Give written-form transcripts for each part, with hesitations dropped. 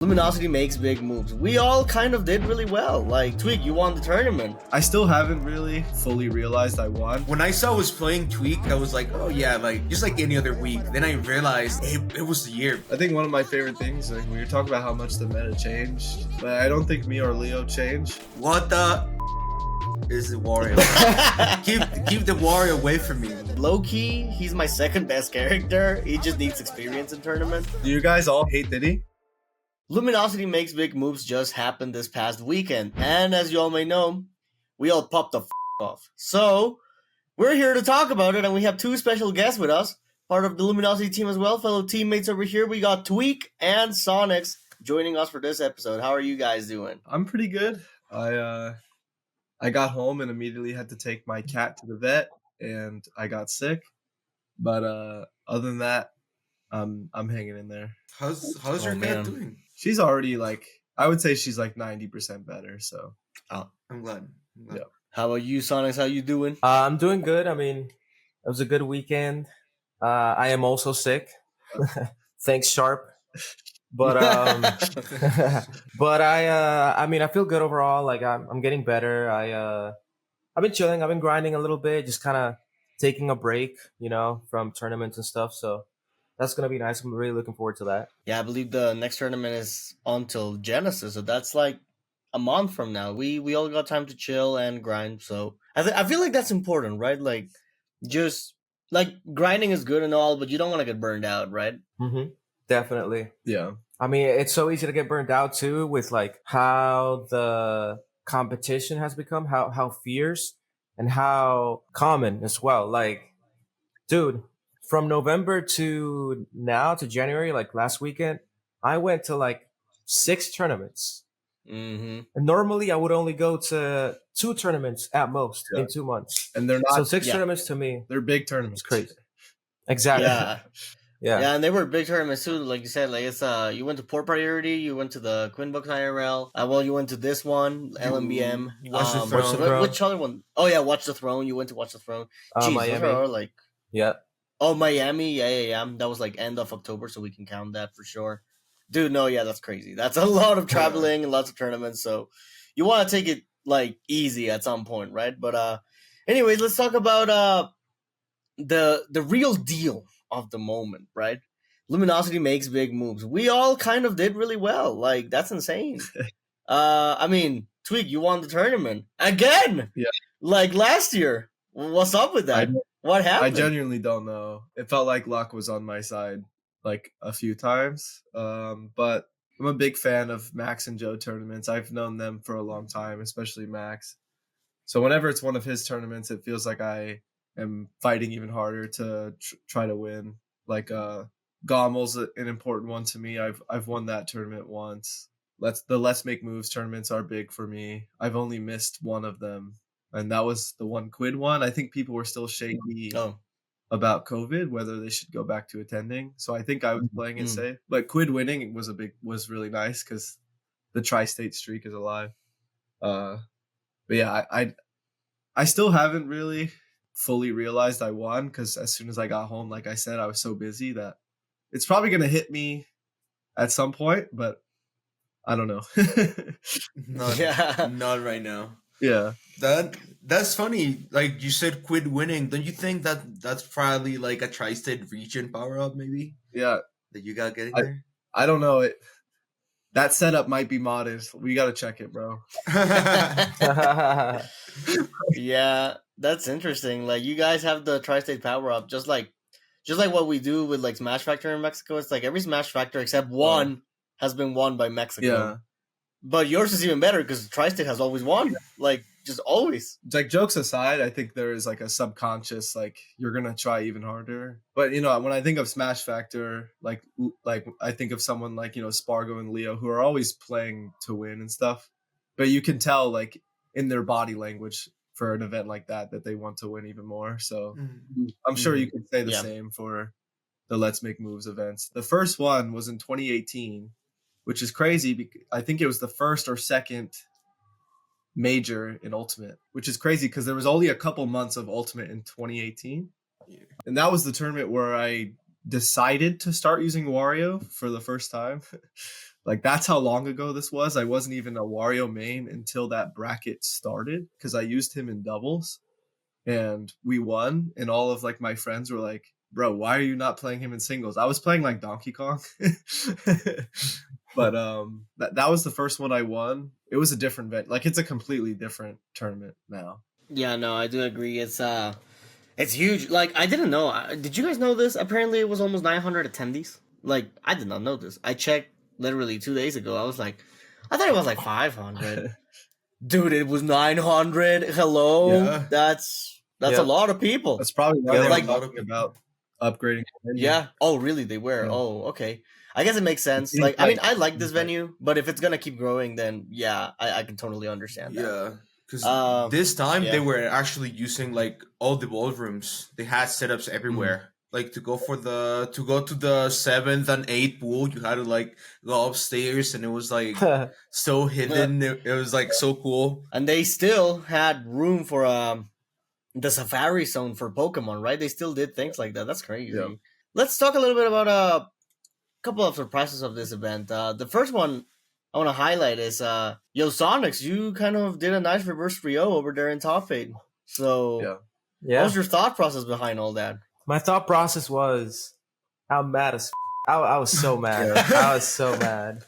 Luminosity makes big moves. We all kind of did really well. Like, Tweek, you won the tournament. I still haven't really fully realized I won. When I saw I was playing Tweek, I was like, oh yeah, like just like any other week. Then I realized it was the year. I think one of my favorite things, like when you're talking about how much the meta changed, but I don't think me or Leo changed. What the is the Wario? keep the Wario away from me. Low-key, he's my second best character. He just needs experience in tournament. Do you guys all hate Diddy? Luminosity Makes Big Moves just happened this past weekend, and as you all may know, we all popped the off. So, we're here to talk about it, and we have two special guests with us, part of the Luminosity team as well, fellow teammates over here. We got Tweek and Sonix joining us for this episode. How are you guys doing? I'm pretty good. I got home and immediately had to take my cat to the vet, and I got sick. But other than that, I'm hanging in there. How's your cat doing? She's already I would say she's 90% better. So, I'm glad. Yeah. How about you, Sonix? How you doing? I'm doing good. I mean, it was a good weekend. I am also sick. Thanks, Sharp. But but I mean, I feel good overall. Like I'm getting better. I've been chilling. I've been grinding a little bit, just kind of taking a break, from tournaments and stuff. So that's gonna be nice. I'm really looking forward to that. Yeah, I believe the next tournament is until Genesis, so that's like a month from now. We all got time to chill and grind. So I feel like that's important, right? Like, just grinding is good and all, but you don't want to get burned out, right? Mm-hmm. Definitely. yeah. I mean, it's so easy to get burned out too with how the competition has become, how fierce and how common as well. Like, dude, from November to now to January, last weekend, I went to 6 tournaments. Mm-hmm. And normally I would only go to 2 tournaments at most in 2 months. And they're not. So 6 tournaments to me. They're big tournaments. It's crazy. Exactly. Yeah, and they were big tournaments too. Like you said, it's you went to Port Priority, you went to the Quinn Books IRL. Well, you went to this one, LMBM. Watch the Throne. Which other one? Oh yeah, Watch the Throne. You went to Watch the Throne. Jeez, Miami. those are Yeah. Oh, Miami. Yeah. That was end of October, so we can count that for sure. Dude, no, yeah, that's crazy. That's a lot of traveling and lots of tournaments. So you want to take it easy at some point, right? But anyways, let's talk about the real deal of the moment, right? Luminosity makes big moves. We all kind of did really well. That's insane. I mean, Tweek, you won the tournament again. Yeah. Last year. What's up with that? What happened? I genuinely don't know. It felt like luck was on my side a few times. But I'm a big fan of Max and Joe tournaments. I've known them for a long time, especially Max. So whenever it's one of his tournaments, it feels like I am fighting even harder to try to win. Gommel's an important one to me. I've won that tournament once. Let's Make Moves tournaments are big for me. I've only missed one of them, and that was the one Quid one. I think people were still shaky about COVID, whether they should go back to attending. So I think I was playing it safe. But Quid winning was really nice because the tri-state streak is alive. But yeah, I still haven't really fully realized I won because as soon as I got home, like I said, I was so busy that it's probably gonna hit me at some point, but I don't know. Not right now. Yeah. That's funny. Like you said, Quid winning. Don't you think that's probably a tri-state region power up maybe? Yeah. That you got getting there? I don't know. That setup might be modded. We gotta check it, bro. Yeah, that's interesting. You guys have the tri-state power up, just like what we do with Smash Factor in Mexico. It's every Smash Factor except one has been won by Mexico. Yeah. But yours is even better because tri-state has always won. Just always. Jokes aside, I think there is a subconscious you're gonna try even harder. But when I think of Smash Factor, I think of someone Sparg0 and Leo who are always playing to win and stuff. But you can tell in their body language for an event like that they want to win even more. So I'm sure you could say the same for the Let's Make Moves events. The first one was in 2018, which is crazy because I think it was the first or second major in Ultimate, which is crazy because there was only a couple months of Ultimate in 2018. And that was the tournament where I decided to start using Wario for the first time. Like, that's how long ago this was. I wasn't even a Wario main until that bracket started because I used him in doubles and we won. And all of like my friends were like, bro, why are you not playing him in singles? I was playing like Donkey Kong. But that was the first one I won. It was a different event. Like, it's a completely different tournament now. Yeah, no, I do agree. It's huge. Like, I didn't know. Did you guys know this? Apparently, it was almost 900 attendees. Like, I did not know this. I checked literally 2 days ago. I was like, I thought it was like 500. Dude, it was 900. Hello, Yeah. that's Yeah. a lot of people. That's probably why Yeah, they were like- talking about upgrading. the venue. Yeah. Oh, really? They were. Yeah. Oh, okay. I guess it makes sense. Seems Like, I mean, like- I like this seems like- venue, but if it's gonna keep growing, then yeah, I can totally understand that. Yeah, because this time yeah. they were actually using like all the ballrooms. They had setups everywhere. Like to go to the 7th and 8th pool, you had to like go upstairs, and it was like so hidden. It was like so cool. And they still had room for the safari zone for Pokemon, right? They still did things like that. That's crazy. Yeah. Let's talk a little bit about a couple of surprises of this event. The first one I want to highlight is Sonix. You kind of did a nice reverse 3-0 over there in top 8. So Yeah. what Yeah. was your thought process behind all that? My thought process was, I'm mad as I was so mad. I was so mad.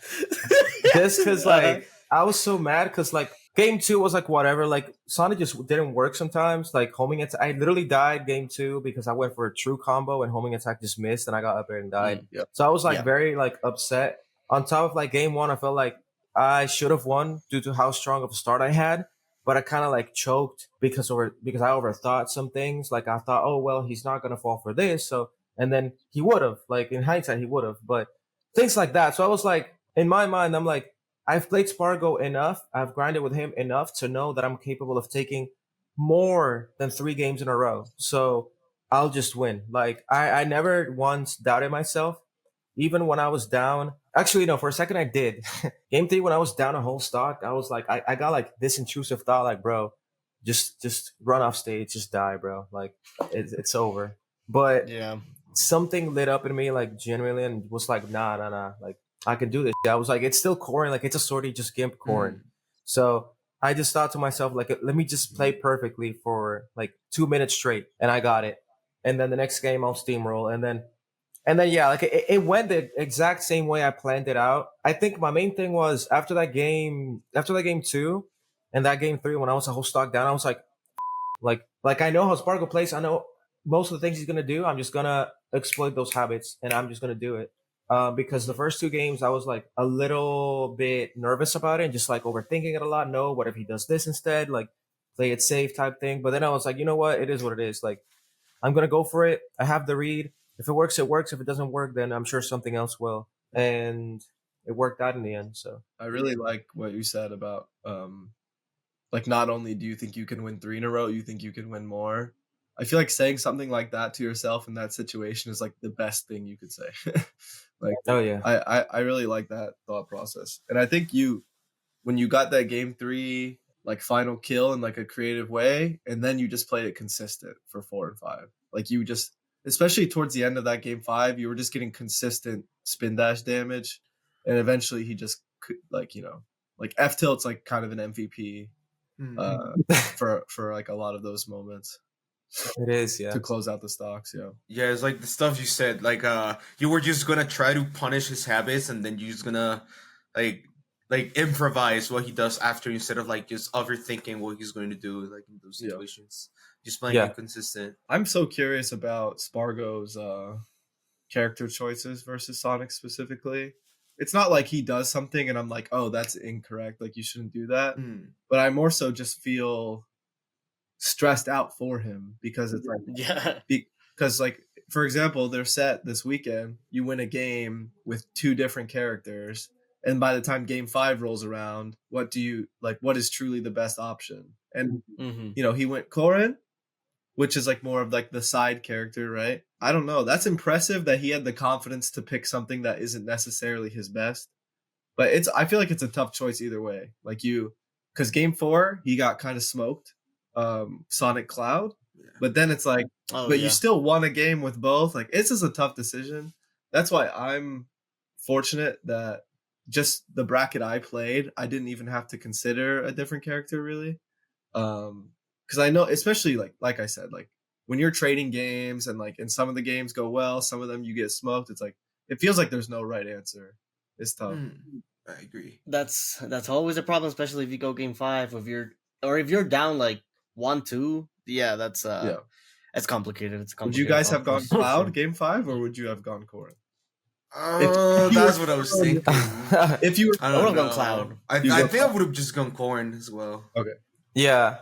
Just because, like, I was so mad because, like, game 2 was like whatever. Like, Sonic just didn't work sometimes. Like, homing attack, I literally died game 2 because I went for a true combo and homing attack just missed, and I got up there and died. Yeah. So I was like Yeah. very like upset. On top of like game 1, I felt like I should have won due to how strong of a start I had, but I kind of like choked because I overthought some things. Like, I thought, oh well, he's not gonna fall for this, so and then he would have. Like, in hindsight, he would have, but things like that. So I was like, in my mind, I'm like, I've played Sparg0 enough. I've grinded with him enough to know that I'm capable of taking more than 3 games in a row. So I'll just win. Like, I never once doubted myself. Even when I was down, actually, no, for a second I did. Game 3, when I was down a whole stock, I was like, I got like this intrusive thought, like, bro, just run off stage, just die, bro. Like, it's over. But Yeah. something lit up in me, like, genuinely, and was like, nah. Like, I can do this. I was like, it's still Corrin. Like, it's a sortie, just gimp Corrin. So I just thought to myself, like, let me just play perfectly for like 2 minutes straight. And I got it. And then the next game I'll steamroll. And then yeah, like it went the exact same way I planned it out. I think my main thing was after that game 2 and that game 3, when I was a whole stock down, I was like I know how Sparg0 plays. I know most of the things he's gonna do. I'm just gonna exploit those habits, and I'm just gonna do it. Because the first 2 games I was like a little bit nervous about it and just like overthinking it a lot. No, what if he does this instead? Like, play it safe type thing. But then I was like, you know what? It is what it is. Like, I'm gonna go for it. I have the read. If it works, it works. If it doesn't work, then I'm sure something else will. And it worked out in the end. So I really like what you said about like, not only do you think you can win 3 in a row, you think you can win more. I feel like saying something like that to yourself in that situation is like the best thing you could say. Like, oh yeah, I really like that thought process. And I think when you got that game 3 like final kill in like a creative way, and then you just played it consistent for 4 and 5. Like, you just, especially towards the end of that game 5, you were just getting consistent spin dash damage, and eventually he just like, you know, like F tilt's like kind of an MVP for like a lot of those moments it is. Yeah, to close out the stocks. Yeah. Yeah, it's like the stuff you said. Like, you were just gonna try to punish his habits, and then you're just gonna like improvise what he does after, instead of like just overthinking what he's going to do, like in those Yeah. situations. Just playing Yeah. it consistent. I'm so curious about Sparg0's character choices versus Sonic specifically. It's not like he does something and I'm like, oh, that's incorrect. Like, you shouldn't do that. But I more so just feel stressed out for him because it's like, Yeah. because like, for example, they're set this weekend. You win a game with 2 different characters, and by the time game 5 rolls around, what is truly the best option? And Mm-hmm. you know, he went Corrin, which is like more of like the side character, right? I don't know. That's impressive that he had the confidence to pick something that isn't necessarily his best. But I feel like it's a tough choice either way. Like, because game 4 he got kind of smoked, Sonic Cloud, but then it's like, you still won a game with both. Like, it's just a tough decision. That's why I'm fortunate that just the bracket I played, I didn't even have to consider a different character really. Because I know, especially like I said, like when you're trading games and like, and some of the games go well, some of them you get smoked. It's like, it feels like there's no right answer. It's tough. I agree. That's always a problem, especially if you go game 5 if you're down like 1-2. Yeah, that's it's complicated. It's Would you complicated guys have gone process. Cloud game 5, or would you have gone Corrin? That's what I was thinking. If you were, I I don't would've know. gone Cloud. I You go think I would have just gone Corrin as well. Yeah. I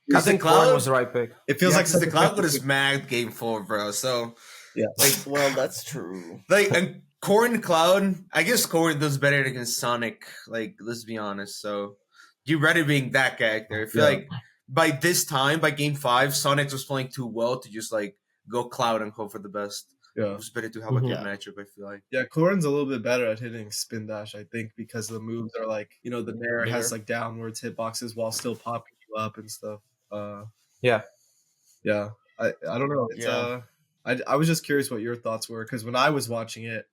Because the think Corrin Cloud was the right pick. it feels like the such a Cloud would have different- smacked game 4, bro. So like Well, that's true. like and Corrin Cloud, I guess Corrin does better against Sonic. Like, let's be honest. So you rather being that character. I feel like by this time, by game 5, Sonic was playing too well to just like go Cloud and hope for the best. It Yeah, was better to have a good Yeah. matchup, I feel like. yeah. Corrin's a little bit better at hitting spin dash, I think, because the moves are like, the Nair has Bigger. like downwards hitboxes while still popping you up and stuff. Yeah. Yeah. I don't know. It's Yeah. I was just curious what your thoughts were, because when I was watching it,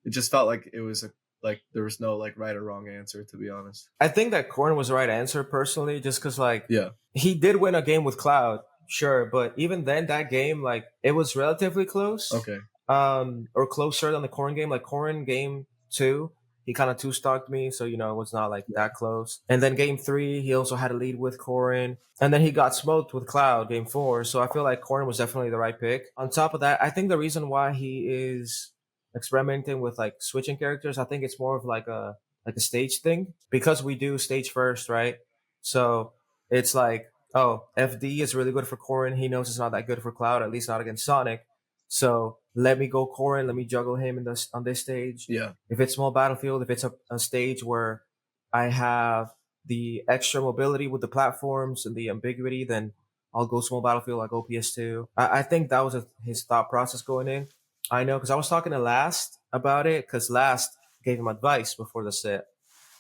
it just felt like it was like there was no like right or wrong answer, to be honest. I think that Corrin was the right answer personally, just because like Yeah. he did win a game with Cloud, sure, but even then that game, like, it was relatively close. Okay. Or closer than the Corrin game. Like Corrin game 2, he kind of 2-stocked me, so it was not like that close. And then game 3, he also had a lead with Corrin, and then he got smoked with Cloud game 4. So I feel like Corrin was definitely the right pick. On top of that, I think the reason why he is experimenting with like switching characters, I think it's more of like a stage thing, because we do stage first, right? So it's like, oh, FD is really good for Corrin. He knows it's not that good for Cloud, at least not against Sonic. So let me go Corrin. Let me juggle him on this stage. Yeah. If it's small battlefield, if it's a stage where I have the extra mobility with the platforms and the ambiguity, then I'll go small battlefield. I'll go PS2. I think that was his thought process going in. I know, because I was talking to Last about it, because Last gave him advice before the set.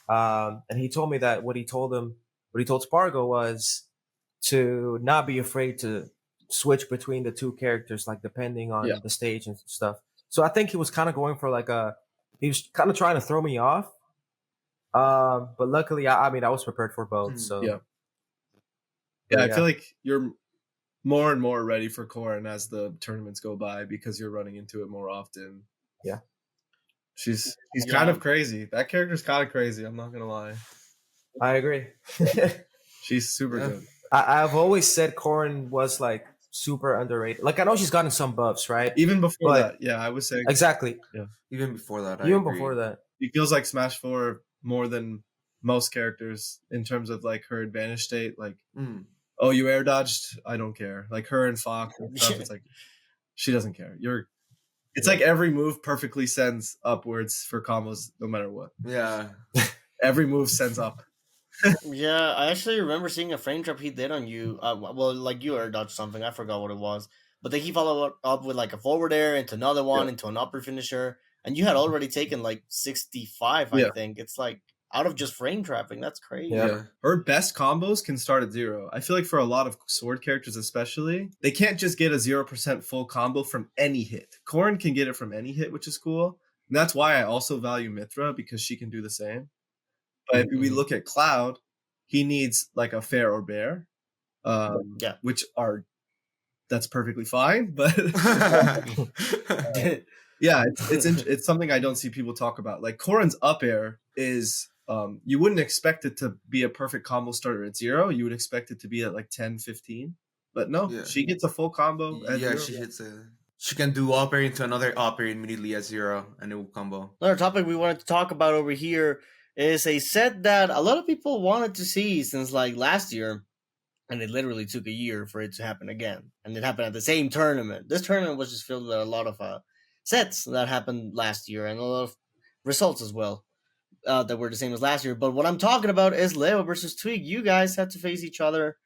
And he told me that what he told Sparg0 was to not be afraid to switch between the two characters, like depending on the stage and stuff. So I think he was kind of going for he was kind of trying to throw me off. But luckily, I was prepared for both. So Yeah, I feel like you're more and more ready for Corrin as the tournaments go by, because you're running into it more often. Yeah. She's kind of crazy. That character's kind of crazy, I'm not gonna lie. I agree. She's super good. I've always said Corrin was like super underrated. Like, I know she's gotten some buffs, right? Even before that, I was saying exactly. Even before that, before that, he feels like Smash 4 more than most characters in terms of like her advantage state. Like, oh, you air dodged, I don't care. Like her and Fox and stuff, it's like she doesn't care. It's like every move perfectly sends upwards for combos, no matter what. Yeah. Every move sends up. Yeah, I actually remember seeing a frame trap he did on you. Well, like you air dodged something. I forgot what it was. But then he followed up with like a forward air into another one, into an upper finisher. And you had already taken like 65, I think. It's like out of just frame trapping. That's crazy. Yeah. Her best combos can start at 0. I feel like for a lot of sword characters especially, they can't just get a 0% full combo from any hit. Corrin can get it from any hit, which is cool. And that's why I also value Mithra, because she can do the same. But if we look at Cloud, he needs like a fair or bear, which that's perfectly fine. But yeah, it's something I don't see people talk about. Like Corrin's up air is you wouldn't expect it to be a perfect combo starter at 0. You would expect it to be at like 10, 15. But no, she gets a full combo at 0. She hits she can do up air into another up air immediately at 0, and it will combo. Another topic we wanted to talk about over here is a set that a lot of people wanted to see since like last year, and it literally took a year for it to happen again. And it happened at the same tournament. This tournament was just filled with a lot of sets that happened last year, and a lot of results as well that were the same as last year. But what I'm talking about is Leo versus Tweek. You guys had to face each other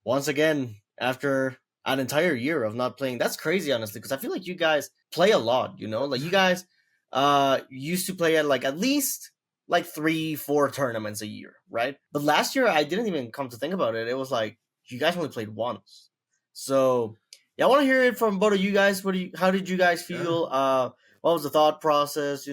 once again after an entire year of not playing. That's crazy, honestly, because I feel like you guys play a lot, Like you guys used to play at least like 3-4 tournaments a year, right? But last year, I didn't even come to think about it. It was like you guys only played once. So yeah, I want to hear it from both of you guys. How did you guys feel? What was the thought process?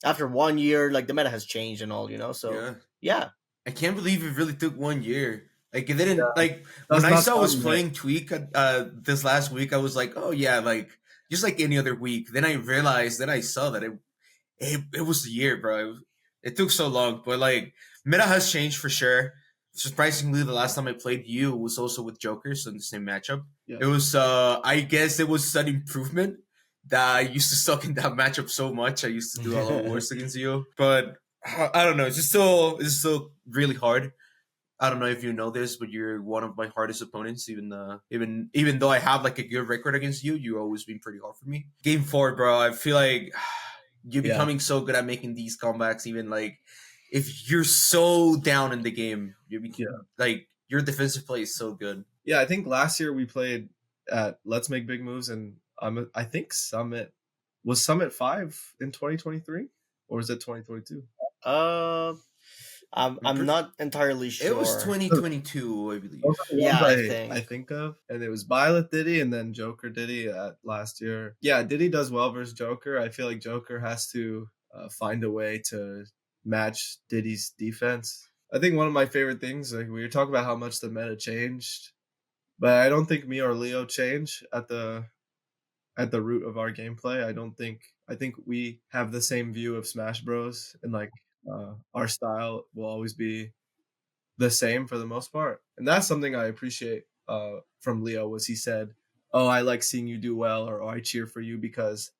after 1 year, like the meta has changed and all, you know. So yeah. I can't believe it really took 1 year. Like it didn't like That's when I not saw I was fun, playing Tweek this last week, I was like, oh yeah, like just like any other week. Then I realized, then I saw that it was a year, bro. It took so long, but like meta has changed for sure. Surprisingly, the last time I played you was also with Joker, so in the same matchup. Yeah. It was I guess it was an improvement that I used to suck in that matchup so much. I used to do a lot worse against you, but I don't know. It's still really hard. I don't know if you know this, but you're one of my hardest opponents. Even though I have like a good record against you, you've always been pretty hard for me. Game 4, bro. I feel like you're becoming so good at making these comebacks. Even like if you're so down in the game, like your defensive play is so good. Yeah, I think last year we played at Let's Make Big Moves, and I think Summit 5 in 2023, or is it 2022? I'm not entirely sure. It was 2022, I believe. Yeah, I think of, and it was Violet Diddy and then Joker Diddy at last year. Yeah, Diddy does well versus Joker. I feel like Joker has to find a way to match Diddy's defense. I think one of my favorite things, like we were talking about how much the meta changed, but I don't think me or Leo change at the root of our gameplay. I think we have the same view of Smash Bros. And like our style will always be the same for the most part. And that's something I appreciate from Leo, was he said, oh, I like seeing you do well, or oh, I cheer for you because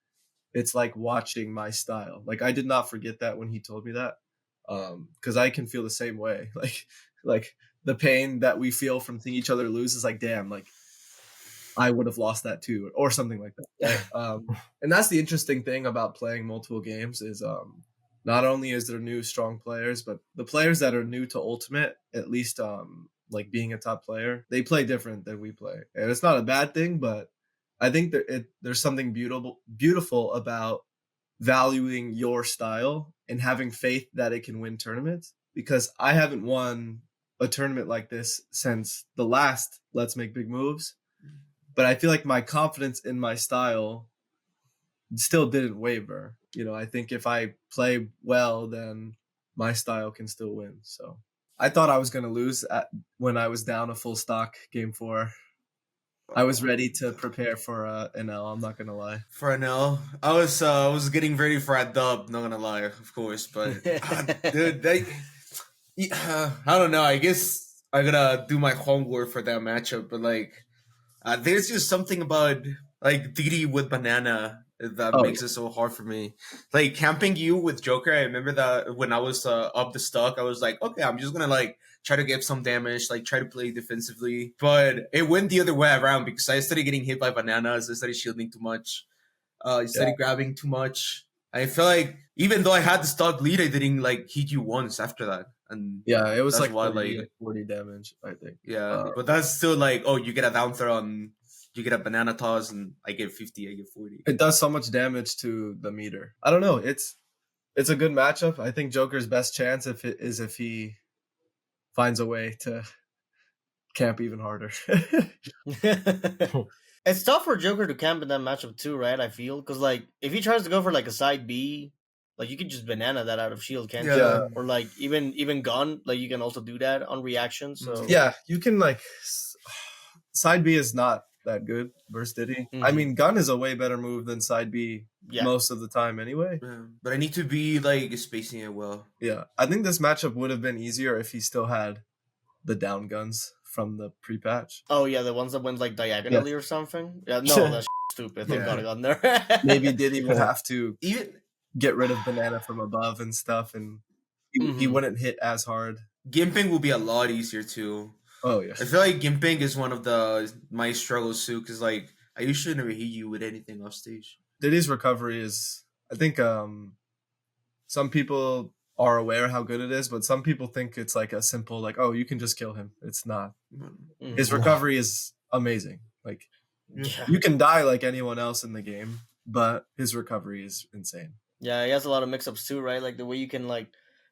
it's like watching my style. Like I did not forget that when he told me that, because I can feel the same way. Like the pain that we feel from seeing each other lose is like, damn, like I would have lost that too, or something like that. And that's the interesting thing about playing multiple games is not only is there new strong players, but the players that are new to Ultimate, at least like being a top player, they play different than we play. And it's not a bad thing, but I think there's something beautiful about valuing your style and having faith that it can win tournaments, because I haven't won a tournament like this since the last Let's Make Big Moves. But I feel like my confidence in my style still didn't waver. You know, I think if I play well, then my style can still win. So I thought I was going to lose when I was down a full stock game 4. I was ready to prepare for an L. I'm not going to lie. For an L, I was getting ready for a dub. Not gonna lie, of course, but dude, I don't know. I guess I gotta do my homework for that matchup, but like. There's just something about like Diddy with Banana that makes it so hard for me. Like camping you with Joker, I remember that when I was up the stock, I was like, okay, I'm just gonna like try to get some damage, like try to play defensively. But it went the other way around because I started getting hit by bananas. I started shielding too much. I started grabbing too much. I feel like even though I had the stock lead, I didn't like hit you once after that. And yeah, it was like 40 damage, I think. Yeah, but that's still like, oh, you get a down throw and you get a banana toss, and I get 50, I get 40. It does so much damage to the meter. I don't know. It's a good matchup. I think Joker's best chance if he finds a way to camp even harder. It's tough for Joker to camp in that matchup too, right? I feel because like if he tries to go for like a side B, like you could just banana that out of shield, can't you? Or like even gun, like you can also do that on reaction. So yeah, you can like side B is not that good versus Diddy. I mean, gun is a way better move than side B most of the time anyway. But I need to be like spacing it well. Yeah, I think this matchup would have been easier if he still had the down guns from the pre-patch. Oh yeah, the ones that went like diagonally or something. Yeah, no, that's stupid. Thank God I got in there. Maybe Diddy would have to get rid of banana from above and stuff, and he wouldn't hit as hard. Gimping will be a lot easier too. Oh yeah, I feel like gimping is one of my struggles too, because like I usually never hit you with anything off stage. Diddy's recovery is, I think, some people are aware how good it is, but some people think it's like a simple like, oh, you can just kill him. It's not. His recovery is amazing. Like you can die like anyone else in the game, but his recovery is insane. Yeah, he has a lot of mix-ups too, right? Like the way you can like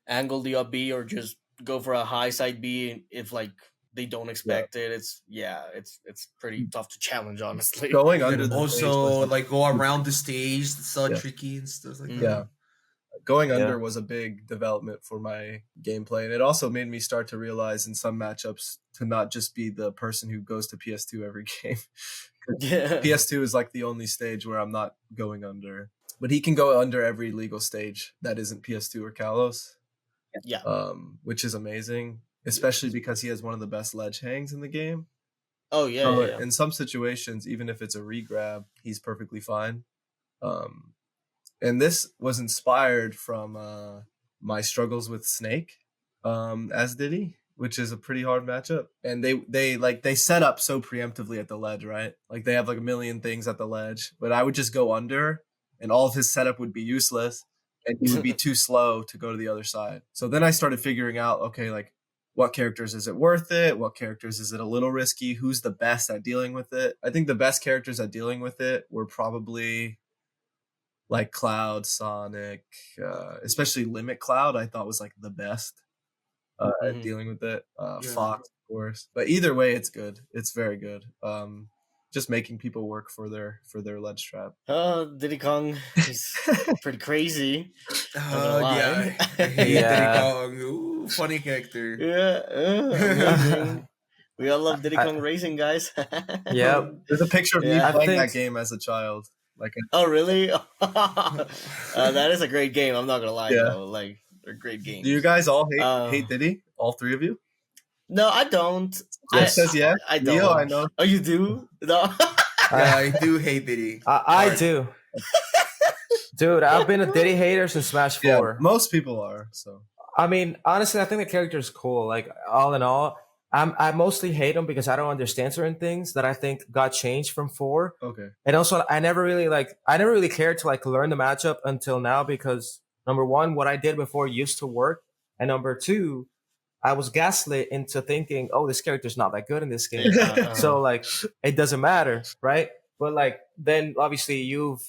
angle the up B or just go for a high side B if like they don't expect it. It's pretty tough to challenge, honestly. Going under the also like go around the stage. It's so tricky and stuff like that. Yeah. Going Yeah. under was a big development for my gameplay, and it also made me start to realize in some matchups to not just be the person who goes to PS2 every game. Yeah. PS2 is like the only stage where I'm not going under, but he can go under every legal stage that isn't PS2 or Kalos, Yeah. which is amazing, especially because he has one of the best ledge hangs in the game. Oh yeah, So yeah, yeah. in some situations, even if it's a regrab, he's perfectly fine. And this was inspired from my struggles with Snake as Diddy, which is a pretty hard matchup. And they set up so preemptively at the ledge, right? Like they have like a million things at the ledge, but I would just go under, and all of his setup would be useless, and he would be too slow to go to the other side. So then I started figuring out, okay, like what characters is it worth it? What characters is it a little risky? Who's the best at dealing with it? I think the best characters at dealing with it were probably like Cloud, Sonic, especially Limit Cloud, I thought was like the best at dealing with it. Fox, of course. But either way, it's good. It's very good. Just making people work for their ledge trap. Diddy Kong, he's pretty crazy. Not gonna lie. Yeah, I hate Yeah. Diddy Kong. Ooh, funny character. Yeah, amazing. We all love Diddy Kong Racing, guys. Yep. There's a picture of me Yeah. I playing think- that game as a child. Like, Oh, really? That is a great game. I'm not gonna lie, Yeah. though. Like, they're great games. do you guys all Uh, hate Diddy? All three of you? No, I don't. Jeff says yeah. I don't. Leo, I know. Oh, you do? No. Yeah, I do hate Diddy. I Hard. do. Dude, I've been a Diddy hater since Smash 4. Yeah, most people are. So I mean, honestly, I think the character is cool. Like, all in all, I mostly hate him because I don't understand certain things that I think got changed from 4. okay. And also, I never really cared to like learn the matchup until now because number one, what I did before used to work, and number two, I was gaslit into thinking, oh, this character's not that good in this game. So like, it doesn't matter, right? But like, then obviously you've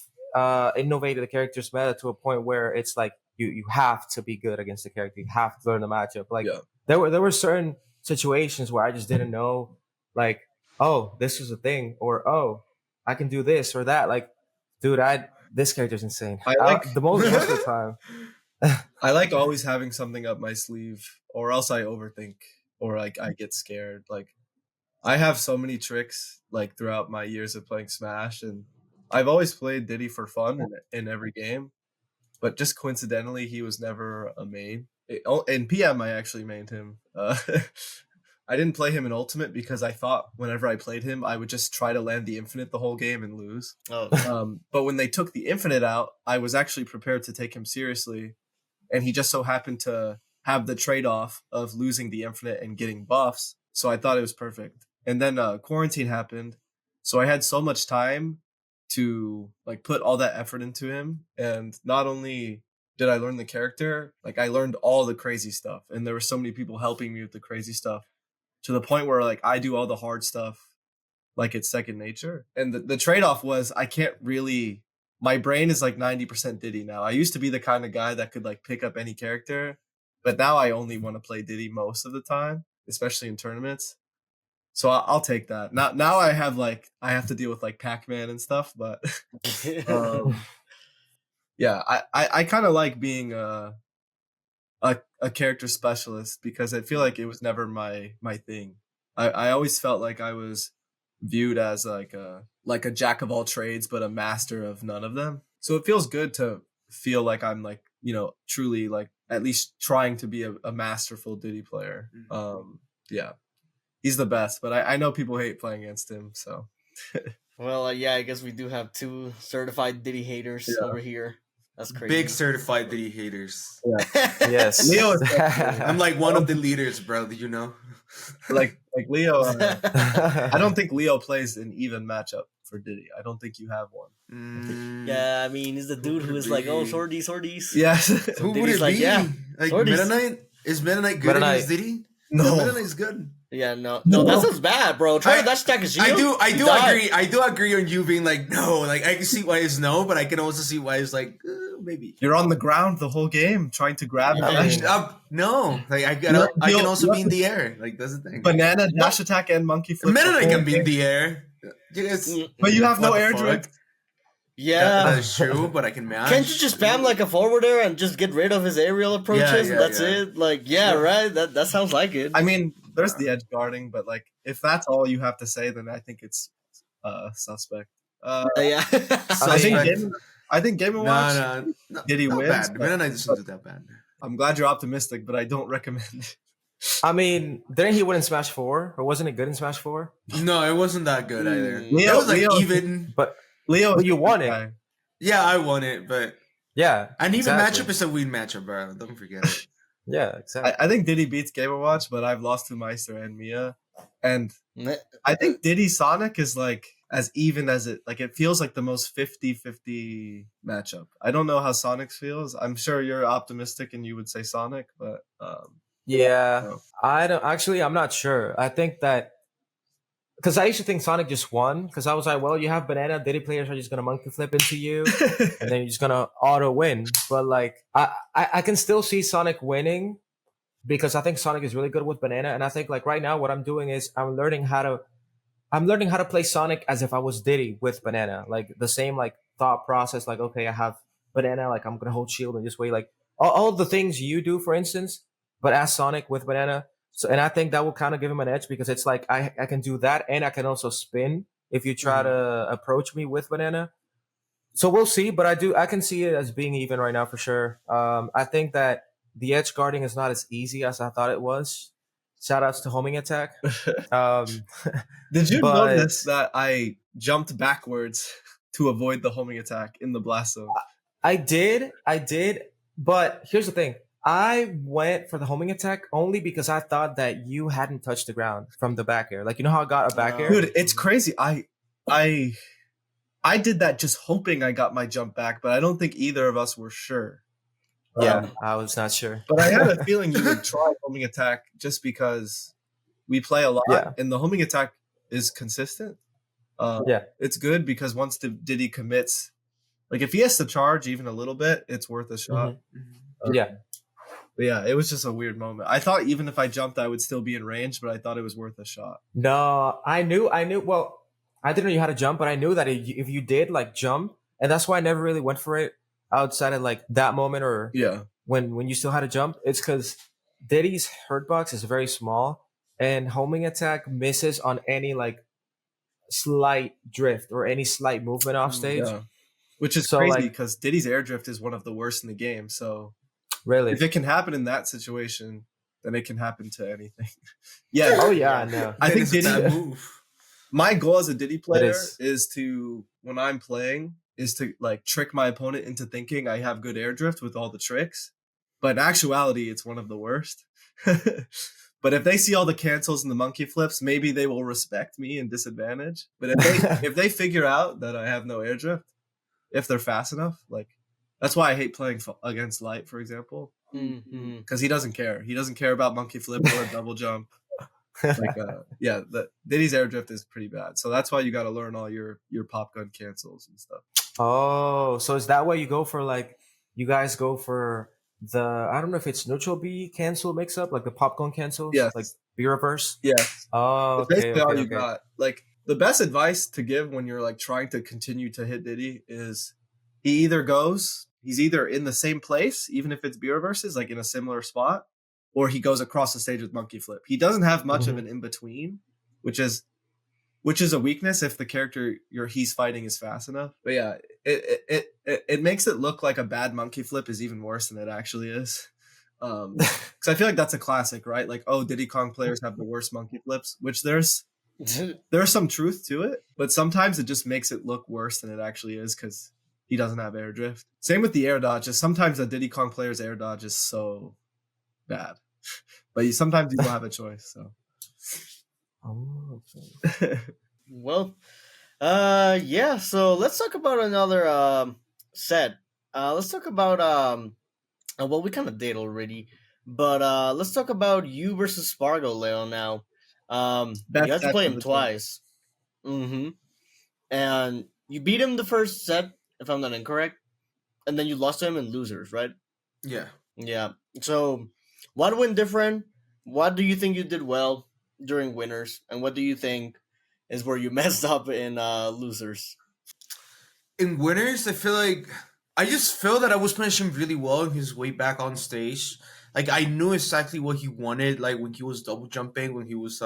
innovated the character's meta to a point where it's like you have to be good against the character. You have to learn the matchup. Like Yeah. there were certain situations where I just didn't know, like, oh, this was a thing, or oh, I can do this or that. Like, dude, this character's insane. I like- the most of the time. I like always having something up my sleeve, or else I overthink, or like I get scared. Like I have so many tricks like throughout my years of playing Smash, and I've always played Diddy for fun in every game, but just coincidentally, he was never a main. In PM, I actually mained him. I didn't play him in Ultimate because I thought whenever I played him, I would just try to land the Infinite the whole game and lose. Oh. But when they took the Infinite out, I was actually prepared to take him seriously. And he just so happened to have the trade-off of losing the Infinite and getting buffs. So I thought it was perfect. And then quarantine happened. So I had so much time to like put all that effort into him. And not only did I learn the character, like I learned all the crazy stuff. And there were so many people helping me with the crazy stuff to the point where like I do all the hard stuff like it's second nature. And the trade-off was I can't really... My brain is like 90% Diddy now. I used to be the kind of guy that could like pick up any character, but now I only want to play Diddy most of the time, especially in tournaments. So I'll take that. Now I have to deal with like Pac-Man and stuff, but yeah, I kind of like being a character specialist because I feel like it was never my thing. I always felt like I was viewed as like a jack of all trades but a master of none of them. So it feels good to feel like I'm like, you know, truly like at least trying to be a masterful Diddy player. Yeah, he's the best, but I know people hate playing against him, so Well, yeah, I guess we do have 2 certified Diddy haters over here. That's crazy. Big certified Diddy haters. Yes. Leo is I'm like one of the leaders, bro. Did you know? like Leo. I don't think Leo plays an even matchup for Diddy. I don't think you have one. Yeah, I mean, he's the dude who is like, oh, sorties. Yes. Who would Diddy's it like, be? yeah, Like sorties. Meta Knight? Is Meta Knight good Meta against Knight. Diddy? No. Meta Knight's good. Yeah, no, that sounds bad, bro. Try to dash attack his shield. I You do die. agree. I do agree on you being like no. Like I can see why it's no, but I can also see why it's like maybe. You're on the ground the whole game trying to grab I dash mean, No, like I You're- can also you're- be in the air. Like that's the thing. banana dash attack and monkey flip. Meta the Knight whole can be in game. the air. You guys, But you have no what the air fuck? drift. Yeah. That is true, but I can match. Can't you just spam like a forwarder and just get rid of his aerial approaches and that's it? Like, yeah, right? That sounds like it. I mean, there's the edge guarding, but like if that's all you have to say, then I think it's suspect. Yeah. I think Game & Watch. No, Did he not win? bad. Meta Knight doesn't do that bad. I'm glad you're optimistic, but I don't recommend it. I mean, didn't he win in Smash 4? Or wasn't it good in Smash 4? No, it wasn't that good either. Leo- It was like Leo- even. But Leo, you won it. Yeah, I won it, but Yeah. an even exactly. matchup is a win matchup, bro. Don't forget it. Yeah, exactly. I think Diddy beats Game & Watch, but I've lost to Maister and Mia. And I think Diddy Sonic is like as even as it feels like the most 50-50 matchup. I don't know how Sonix feels. I'm sure you're optimistic and you would say Sonic, but Yeah, no. I'm not sure. I think that because I used to think Sonic just won because I was like, well, you have banana Diddy players are just gonna monkey flip into you and then you're just gonna auto win. But like I can still see Sonic winning because I think Sonic is really good with banana, and I think like right now what I'm doing is I'm learning how to play Sonic as if I was Diddy with banana, like the same like thought process. Like okay, I have banana, like I'm gonna hold shield and just wait, like all the things you do, for instance, but as Sonic with banana. So, and I think that will kind of give him an edge because it's like I can do that and I can also spin if you try to approach me with banana. So we'll see, but I can see it as being even right now for sure. I think that the edge guarding is not as easy as I thought it was. Shout outs to homing attack. Did you but- notice that I jumped backwards to avoid the homing attack in the blast zone? I did, but here's the thing. I went for the homing attack only because I thought that you hadn't touched the ground from the back air. Like, you know how I got a back air? Dude, it's crazy. I did that just hoping I got my jump back, but I don't think either of us were sure. Yeah, I was not sure. But I had a feeling you would try homing attack just because we play a lot, Yeah. and the homing attack is consistent. Yeah. It's good because once Diddy commits, like if he has to charge even a little bit, it's worth a shot. Yeah. But yeah, it was just a weird moment. I thought even if I jumped, I would still be in range, but I thought it was worth a shot. No, I knew. Well, I didn't know you had to jump, but I knew that if you did like jump, and that's why I never really went for it outside of like that moment or Yeah. when you still had to jump. It's because Diddy's hurt box is very small, and homing attack misses on any like slight drift or any slight movement off stage. Yeah. Which is So, crazy like- because Diddy's air drift is one of the worst in the game. So Really? if it can happen in that situation, then it can happen to anything. Yeah. Oh yeah, I know. I think it's a Diddy. bad move. My goal as a Diddy player is. is to, when I'm playing, is to like trick my opponent into thinking I have good air drift with all the tricks. But in actuality, it's one of the worst. But if they see all the cancels and the monkey flips, maybe they will respect me in disadvantage. But if they figure out that I have no air drift, if they're fast enough, like that's why I hate playing against Light, for example, because he doesn't care. He doesn't care about monkey flip or a double jump. Like, yeah, the Diddy's air drift is pretty bad. So that's why you got to learn all your pop gun cancels and stuff. Oh, so is that why you go for like you guys go for the I don't know if it's neutral B cancel mix up like the popcorn cancels, Yes. like B reverse. Yeah. Oh, It's okay, basically all okay, you okay. got. Like the best advice to give when you're like trying to continue to hit Diddy is he's either in the same place, even if it's B reverses, like in a similar spot, or he goes across the stage with monkey flip. He doesn't have much of an in between, which is a weakness if the character he's fighting is fast enough. But yeah, it makes it look like a bad monkey flip is even worse than it actually is. Because I feel like that's a classic, right? Like, oh, Diddy Kong players have the worst monkey flips, which there's some truth to it, but sometimes it just makes it look worse than it actually is because he doesn't have air drift. Same with the air dodges. Sometimes the Diddy Kong player's air dodge is so bad, but sometimes you don't have a choice. So. Oh, okay. Well, yeah. So let's talk about another set. Let's talk about well, we kind of did already, but let's talk about you versus Sparg0, Leo. Now, Best you had to set play of him the twice. And you beat him the first set, if I'm not incorrect, and then you lost to him in losers, right? Yeah. Yeah. So, what went different? What do you think you did well during winners, and what do you think is where you messed up in losers? in winners, I feel like I just feel that I was punishing really well in his way back on stage. Like I knew exactly what he wanted, like when he was double jumping, when he was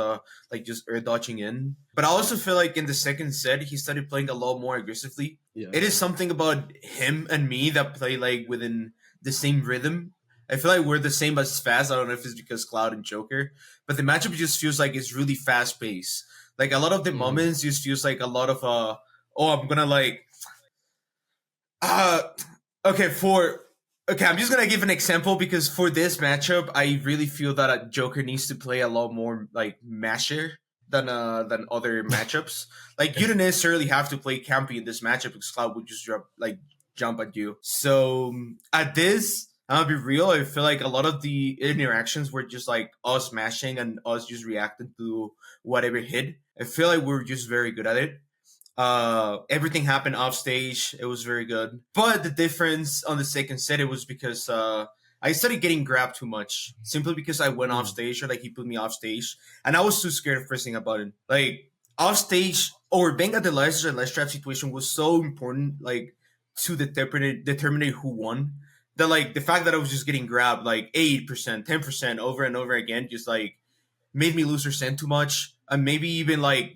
like just air dodging in. But I also feel like in the second set he started playing a lot more aggressively. Yeah. It is something about him and me that play like within the same rhythm. I feel like we're the same as fast. I don't know if it's because Cloud and Joker, but the matchup just feels like it's really fast paced. Like a lot of the moments just feels like a lot of I'm gonna like uh okay I'm just gonna give an example because for this matchup I really feel that a Joker needs to play a lot more like masher than other matchups. Like you don't necessarily have to play campy in this matchup because Cloud would just jump at you. So at this, I'll be real, I feel like a lot of the interactions were just like us mashing and us just reacting to whatever hit. I feel like we're just very good at it. Everything happened off stage. It was very good. But the difference on the second set, it was because I started getting grabbed too much. Simply because I went off stage, or like he put me off stage. And I was too scared of pressing a button. Like off stage or being at the last and last trap situation was so important, like to determine who won. That like the fact that I was just getting grabbed like 8%, 10% over and over again just like made me lose Arsene too much. And maybe even like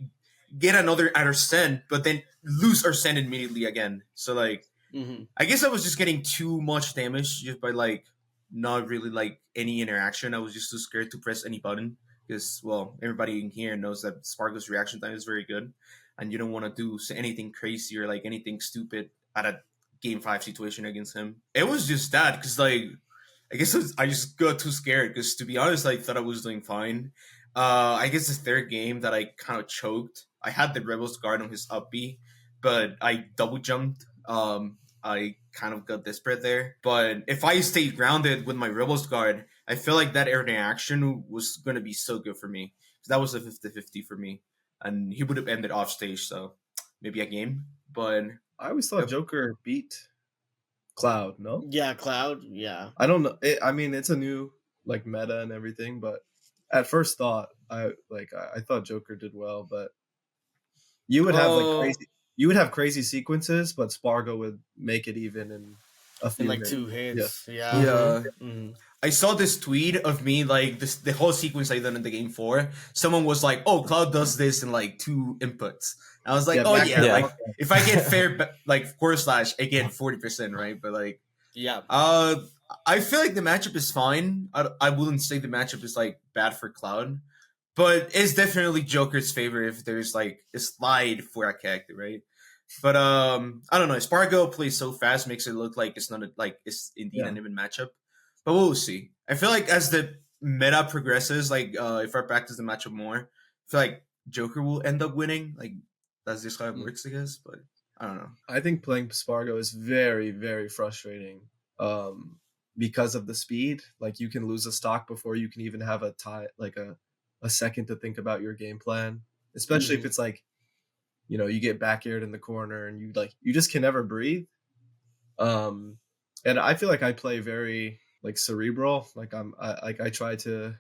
get another Arsene, but then lose Arsene immediately again. So like I guess I was just getting too much damage just by like not really like any interaction. I was just too scared to press any button because well everybody in here knows that Sparg0's reaction time is very good, and you don't want to do anything crazy or like anything stupid at a game 5 situation against him. It was just that because like I guess I just got too scared because to be honest I thought I was doing fine. I guess the third game that I kind of choked. I had the Rebels guard on his up B, but I double jumped. I kind of got desperate there. But if I stayed grounded with my Rebels guard, I feel like that air interaction was going to be so good for me. That was a 50-50 for me. And he would have ended off stage, so maybe a game. But I always thought Joker beat Cloud, no? Yeah, Cloud, yeah. I don't know. I mean, it's a new like meta and everything, but at first thought, I thought Joker did well, but you would have like crazy sequences, but Sparg0 would make it even in a few in like minutes. 2 hits. Yeah. yeah. I saw this tweet of me like the whole sequence I done in the game 4. Someone was like, "Oh, Cloud does this in like 2 inputs." I was like, like if I get fair like core slash, I get 40%, right? But like, yeah. I feel like the matchup is fine. I wouldn't say the matchup is like bad for Cloud, but it's definitely Joker's favor if there's like a slide for a character, right? But I don't know. Sparg0 plays so fast, makes it look like it's not like it's indeed an even matchup. But we'll see. I feel like as the meta progresses, like if I practice the matchup more, I feel like Joker will end up winning. Like that's just how it works, I guess. But I don't know. I think playing Sparg0 is very, very frustrating because of the speed. Like you can lose a stock before you can even have a second to think about your game plan. Especially if it's like, you know, you get back aired in the corner and you just can never breathe. And I feel like I play very like cerebral. Like I try to.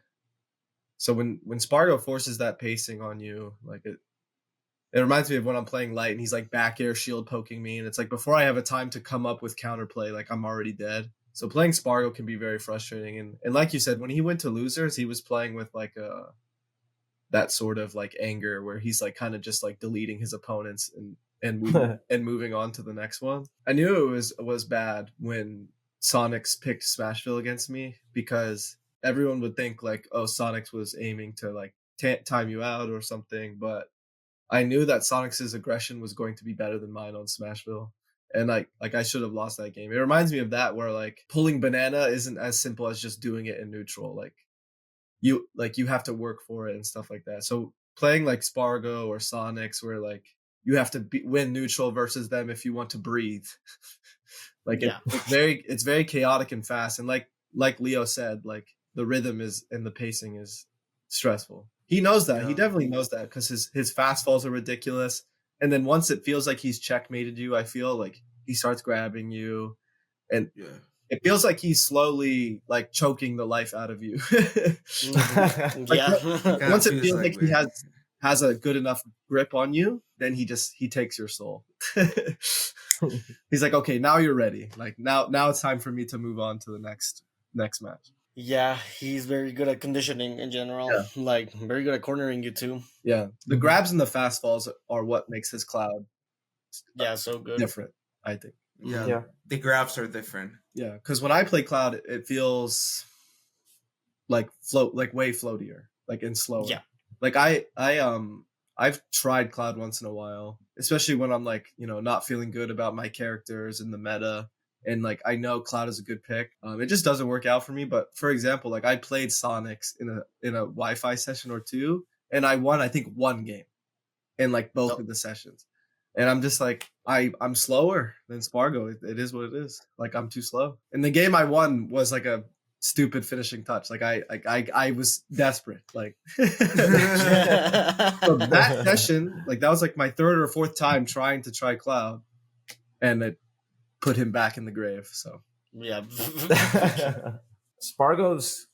So when Sparg0 forces that pacing on you, like it reminds me of when I'm playing light and he's like back air shield poking me, and it's like before I have a time to come up with counterplay, like I'm already dead. So playing Sparg0 can be very frustrating. And like you said, when he went to losers, he was playing with like that sort of like anger where he's like kind of just like deleting his opponents and moving on to the next one. I knew it was bad when Sonix picked Smashville against me because everyone would think like, oh, Sonix was aiming to like time you out or something, but I knew that Sonix's aggression was going to be better than mine on Smashville. And like I should have lost that game. It reminds me of that where like pulling banana isn't as simple as just doing it in neutral. Like you have to work for it and stuff like that. So playing like Sparg0 or Sonix where like you have to win neutral versus them if you want to breathe. It's very chaotic and fast. And like Leo said, like the rhythm is and the pacing is stressful. He knows that. Yeah. He definitely knows that because his fast falls are ridiculous. And then once it feels like he's checkmated you, I feel like he starts grabbing you. And it feels like he's slowly like choking the life out of you. Once it feels like he has a good enough grip on you, then he takes your soul. He's like, okay, now you're ready. Like now it's time for me to move on to the next match. Yeah, he's very good at conditioning in general. Yeah. Like very good at cornering you too. Yeah, the grabs and the fast falls are what makes his Cloud Yeah, so good. different, I think. Yeah, the grabs are different. Yeah, because when I play Cloud, it feels like way floatier, like and slower. Yeah. Like I've tried Cloud once in a while, especially when I'm like, not feeling good about my characters in the meta. And like I know Cloud is a good pick. It just doesn't work out for me. But for example, like I played Sonix in a Wi-Fi session or two, and I won, I think, one game in like both of the sessions. And I'm just like, I'm slower than Sparg0. It is what it is. Like I'm too slow. And the game I won was like a stupid finishing touch. Like I was desperate. Like so that session, like that was like my third or fourth time trying to try Cloud, and it put him back in the grave. So yeah. Sparg0's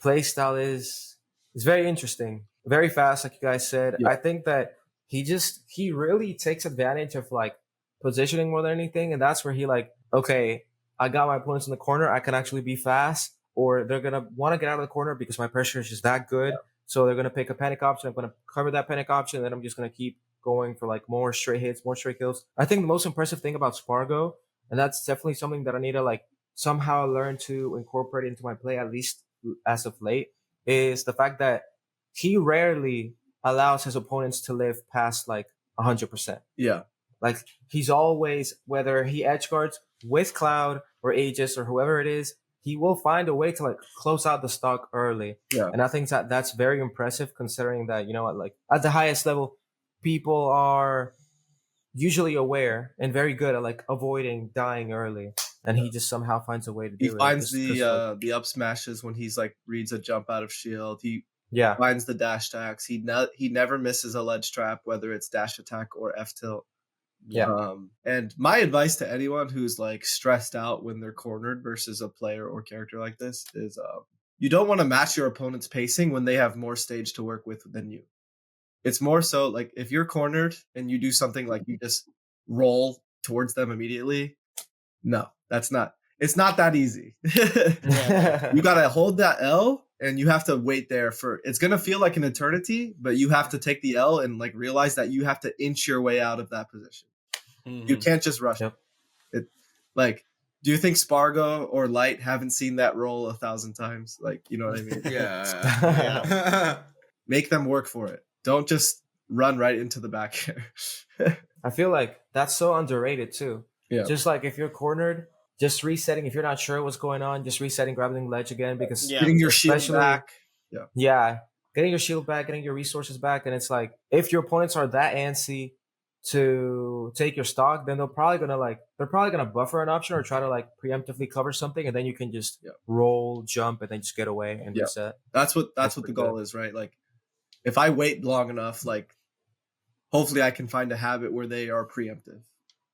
playstyle is very interesting, very fast, like you guys said. Yeah. I think that he really takes advantage of like positioning more than anything, and that's where he like, okay, I got my opponents in the corner, I can actually be fast, or they're gonna want to get out of the corner because my pressure is just that good. So they're gonna pick a panic option. I'm gonna cover that panic option, and then I'm just gonna keep going for like more straight hits, more straight kills. I think the most impressive thing about Sparg0, and that's definitely something that I need to like somehow learn to incorporate into my play, at least as of late, is the fact that he rarely allows his opponents to live past like 100%. yeah. Like he's always, whether he edge guards with Cloud or Aegis or whoever it is, he will find a way to like close out the stock early. Yeah. And I think that that's very impressive, considering that, like at the highest level, people are usually aware and very good at like avoiding dying early. And he just somehow finds a way to do it. He finds like, the up smashes when he's like reads a jump out of shield. He yeah. finds the dash attacks. He never misses a ledge trap, whether it's dash attack or F tilt. Yeah. And my advice to anyone who's like stressed out when they're cornered versus a player or character like this is you don't want to match your opponent's pacing when they have more stage to work with than you. It's more so like if you're cornered and you do something like you just roll towards them immediately. No, it's not that easy. You got to hold that L and you have to wait there it's going to feel like an eternity, but you have to take the L and like realize that you have to inch your way out of that position. Mm-hmm. You can't just rush it. Like, do you think Sparg0 or Light haven't seen that roll 1,000 times? Like, you know what I mean? Yeah. Make them work for it. Don't just run right into the back here. I feel like that's so underrated too. Yeah. Just like if you're cornered, just resetting. If you're not sure what's going on, just resetting, grabbing ledge again, because getting your shield back. Yeah. Getting your shield back, getting your resources back. And it's like, if your opponents are that antsy to take your stock, then they're probably gonna buffer an option or try to like preemptively cover something, and then you can just roll, jump, and then just get away and reset. That's what the goal is, right? Like if I wait long enough, like hopefully I can find a habit where they are preemptive.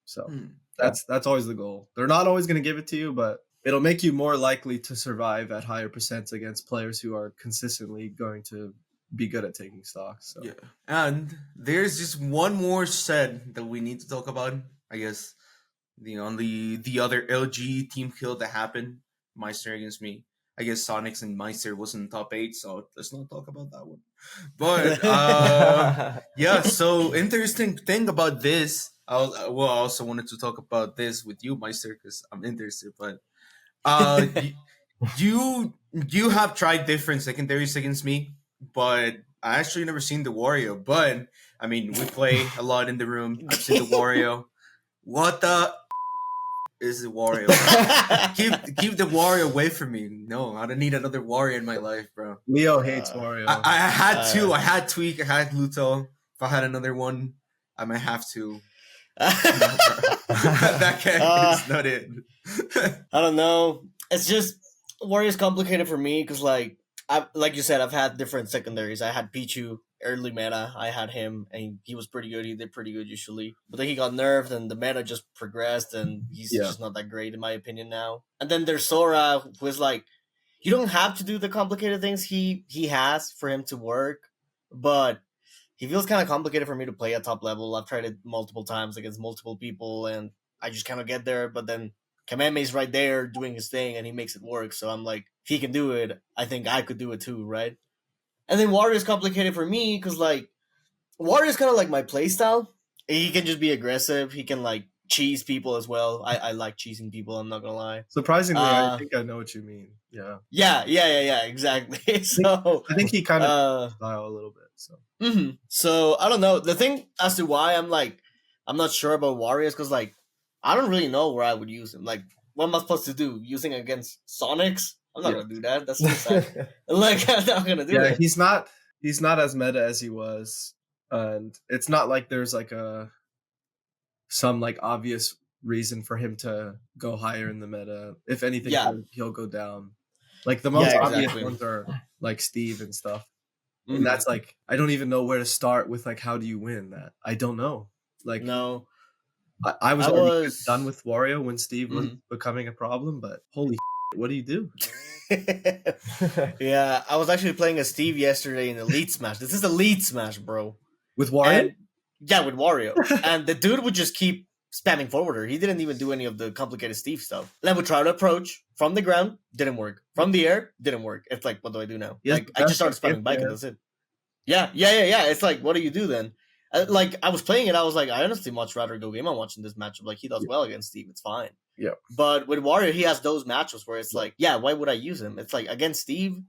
So that's always the goal. They're not always gonna give it to you, but it'll make you more likely to survive at higher percents against players who are consistently going to be good at taking stocks. So. Yeah, and there's just one more set that we need to talk about. I guess the other LG team kill that happened, Maister against me. I guess Sonix and Maister wasn't top 8, so let's not talk about that one. But yeah, so interesting thing about this. I also wanted to talk about this with you, Maister, because I'm interested. But you have tried different secondaries against me, but I actually never seen the Wario. But I mean, we play a lot in the room. I've seen the Wario. What the is the Wario? keep the Wario away from me. No, I don't need another Wario in my life, bro. Leo hates Wario. I had two. I had Tweek. I had Luto. If I had another one, I might have to. That guy is not it. I don't know. It's just Wario's complicated for me because, like you said, I've had different secondaries. I had Pichu early meta. I had him, and he was pretty good. He did pretty good usually, but then he got nerfed, and the meta just progressed, and he's just not that great in my opinion now. And then there's Sora, who is like, you don't have to do the complicated things he has for him to work, but he feels kind of complicated for me to play at top level. I've tried it multiple times against multiple people, and I just kind of get there, but then Kamehameha's right there doing his thing, and he makes it work. So I'm like, if he can do it, I think I could do it too, right? And then Warrior's complicated for me because like Warrior's kind of like my playstyle. He can just be aggressive. He can like cheese people as well. I like cheesing people. I'm not gonna lie. Surprisingly, I think I know what you mean. Yeah. Yeah. Exactly. So I think he kind of style a little bit. So. So I don't know. The thing as to why I'm not sure about Warriors because like I don't really know where I would use him. Like, what am I supposed to do? Using against Sonix? I'm not gonna do that. That's suicide. Like, I'm not gonna do that. He's not as meta as he was, and it's not like there's like some like obvious reason for him to go higher in the meta. If anything, he'll go down. Like the most obvious ones are like Steve and stuff. And that's like, I don't even know where to start with like, how do you win that? I don't know. Like, no, I was already done with Wario when Steve was becoming a problem, but holy what do you do? Yeah, I was actually playing as Steve yesterday in Elite Smash. This is Elite Smash, bro. With Wario? With Wario. And the dude would just keep spamming forwarder. He didn't even do any of the complicated Steve stuff. Then would try to approach from the ground, didn't work. From the air, didn't work. It's like, what do I do now? Like, I just started spamming bike and that's it. Yeah. It's like, what do you do then? Like, I was playing it, I was like, I honestly much rather go game on watching this matchup. Like, he does well against Steve, it's fine. Yeah. But with Wario, he has those matchups where it's like, why would I use him? It's like, against Steve,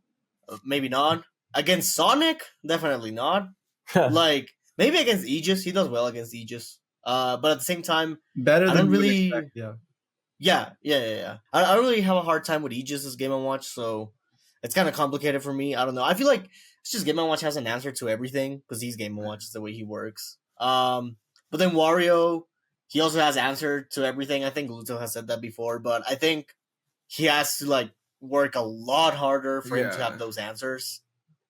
maybe not. Against Sonic, definitely not. Like, maybe against Aegis, he does well against Aegis. But at the same time, better than I don't really. Expect, yeah. I don't really have a hard time with Aegis as Game & Watch, so it's kind of complicated for me. I don't know. I feel like it's just Game & Watch has an answer to everything because he's Game & Watch. It's the way he works. But then Wario, he also has answer to everything. I think Luto has said that before, but I think he has to like work a lot harder for him to have those answers.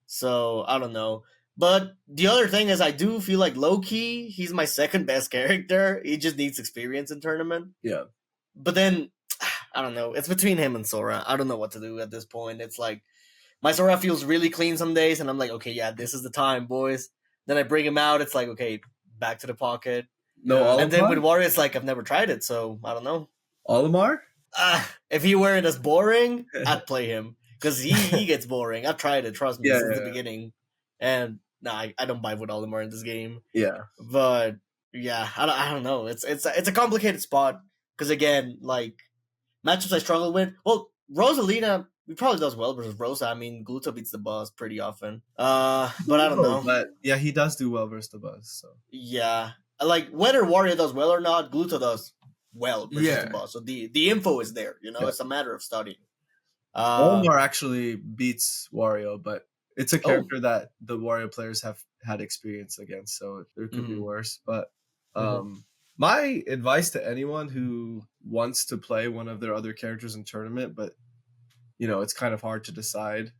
So I don't know. But the other thing is I do feel like low-key, he's my second best character. He just needs experience in tournament. Yeah. But then, I don't know. It's between him and Sora. I don't know what to do at this point. It's like, my Sora feels really clean some days, and I'm like, okay, this is the time, boys. Then I bring him out. It's like, okay, back to the pocket. And then with Wario, it's like, I've never tried it, so I don't know. Olimar? If he weren't as boring, I'd play him. Because he gets boring. I've tried it, trust me, since the beginning. And I don't vibe with Olimar in this game. Yeah. But, I don't know. It's a complicated spot. Because, again, like, matchups I struggle with. Well, Rosalina, he probably does well versus Rosa. I mean, Gluto beats the boss pretty often. But I don't know. But, he does do well versus the boss. So. Yeah. Like, whether Wario does well or not, Gluto does well versus the boss. So the info is there, It's a matter of studying. Olimar actually beats Wario, but it's a character that the Wario players have had experience against, so it could be worse. But my advice to anyone who wants to play one of their other characters in tournament, but it's kind of hard to decide,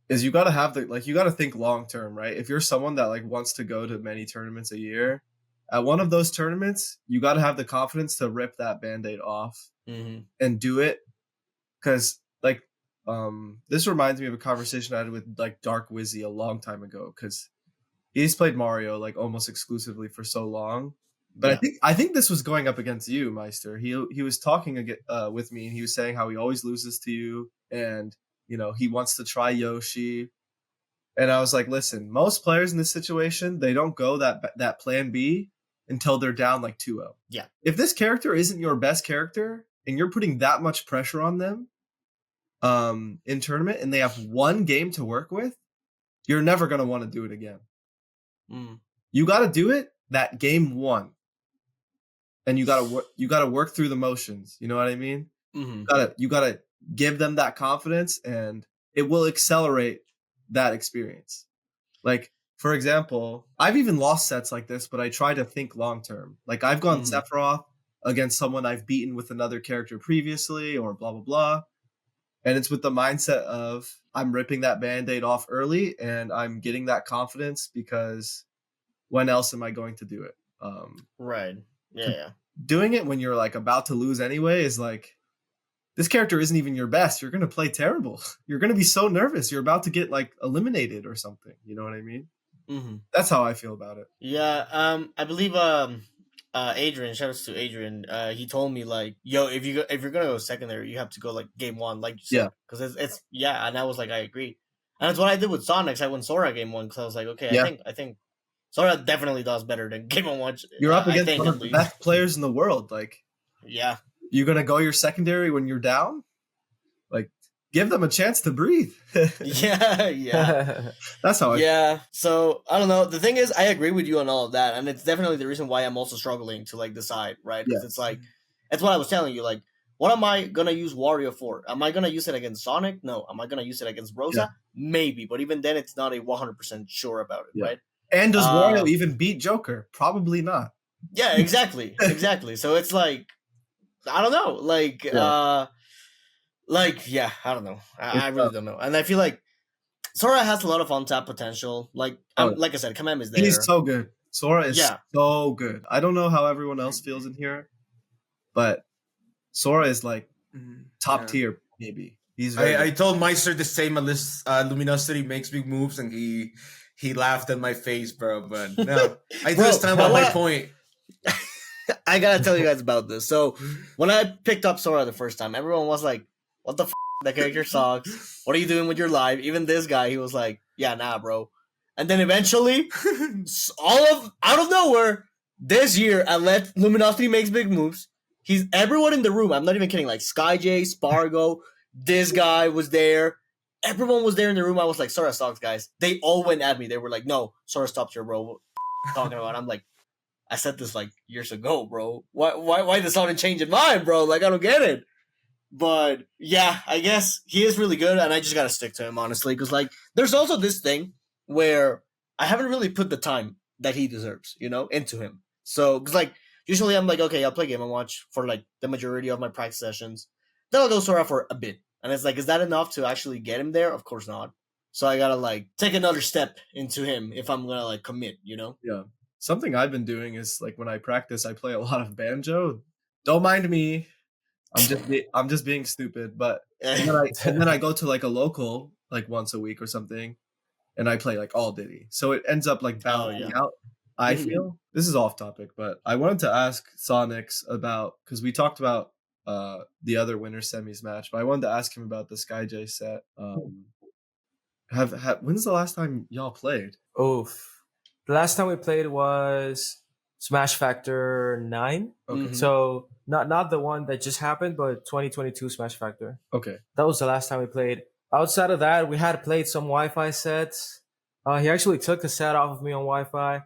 is you got to have you got to think long term, right? If you're someone that like wants to go to many tournaments a year, at one of those tournaments, you got to have the confidence to rip that Band-Aid off and do it, because this reminds me of a conversation I had with like Dark Wizzy a long time ago, because he's played Mario like almost exclusively for so long. But I think this was going up against you, Maister. He was talking with me, and he was saying how he always loses to you, and he wants to try Yoshi. And I was like, listen, most players in this situation, they don't go that plan B until they're down like 2-0. Yeah. If this character isn't your best character and you're putting that much pressure on them in tournament, and they have one game to work with, you're never going to want to do it again. You got to do it that game one. And you gotta work through the motions. You know what I mean? You gotta give them that confidence, and it will accelerate that experience. Like, for example, I've even lost sets like this, but I try to think long term. Like, I've gone Sephiroth against someone I've beaten with another character previously, or blah blah blah, and it's with the mindset of I'm ripping that Band-Aid off early, and I'm getting that confidence, because when else am I going to do it? Right. Yeah. Doing it when you're like about to lose anyway is like, this character isn't even your best. You're going to play terrible. You're going to be so nervous. You're about to get like eliminated or something. You know what I mean? That's how I feel about it. Yeah. I believe Adrian, shout out to Adrian. He told me like, yo, if you're gonna go secondary, you have to go like game 1, like you said, Yeah. because it's yeah, and I was like, I agree, and that's what I did with Sonix. I went Sora game 1 because I was like, okay, Yeah. I think Sora definitely does better than game 1. You're up I against think, one at of the least. best players in the world. Like, Yeah, you're gonna go your secondary when you're down. Like, give them a chance to breathe. yeah. That's how I. Yeah, so I don't know. The thing is, I agree with you on all of that, and it's definitely the reason why I'm also struggling to like decide, right? Because Yeah. it's like, that's what I was telling you. Like, what am I gonna use Wario for? Am I gonna use it against Sonic? No. Am I gonna use it against Rosa? Maybe, but even then, it's not a 100% sure about it, Yeah. right? And does Wario even beat Joker? Probably not. Yeah, exactly, exactly. So it's like, I don't know, like, Yeah. yeah, I don't know. I really don't know, and I feel like Sora has a lot of untapped potential. Like, like I said, Kamem is there. He's so good. Sora is so good. I don't know how everyone else feels in here, but Sora is like top tier, maybe. He's I told Maister the same. Luminosity makes big moves, and he laughed in my face, bro. But no, I do stand by my point. I gotta tell you guys about this. So when I picked up Sora the first time, everyone was like, "What the f? That character sucks. What are you doing with your life?" Even this guy, he was like, "Yeah, nah, bro." And then eventually, out of nowhere, this year I let Luminosity Makes Big Moves. Everyone in the room. I'm not even kidding. Like Skyjay, Sparg0, this guy was there. Everyone was there in the room. I was like, Sora sucks, guys. They all went at me. They were like, "No, Sora stopped here, bro. What talking about?" I'm like, I said this like years ago, bro. Why the sudden change in mind, bro? Like, I don't get it. But yeah, I guess he is really good, and I just gotta stick to him, honestly, because like, there's also this thing where I haven't really put the time that he deserves, into him. So, because like, usually I'm like, okay, I'll play Game & Watch for like the majority of my practice sessions. Then I'll go Sora for a bit, and it's like, is that enough to actually get him there? Of course not. So I gotta like take another step into him if I'm gonna like commit, Yeah. Something I've been doing is like when I practice, I play a lot of banjo. Don't mind me. I'm just being stupid, but and then I go to like a local like once a week or something, and I play like all Diddy. So it ends up like balancing out. I feel this is off topic, but I wanted to ask Sonix about, because we talked about the other winner semis match, but I wanted to ask him about the Skyjay set. When's the last time y'all played? Oof. The last time we played was Smash Factor 9. Okay. So not the one that just happened, but 2022 Smash Factor. Okay. That was the last time we played. Outside of that, we had played some Wi-Fi sets. He actually took a set off of me on Wi-Fi.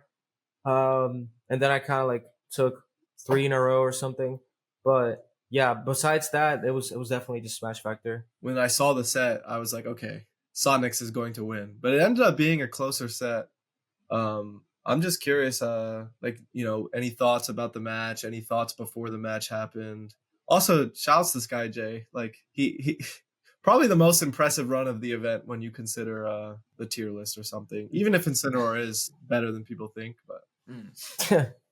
And then I kind of like took 3 in a row or something. But yeah, besides that, it was definitely just Smash Factor. When I saw the set, I was like, okay, Sonix is going to win. But it ended up being a closer set. I'm just curious, any thoughts about the match? Any thoughts before the match happened? Also, shouts to Skyjay. Like he probably the most impressive run of the event when you consider the tier list or something. Even if Incineroar is better than people think, but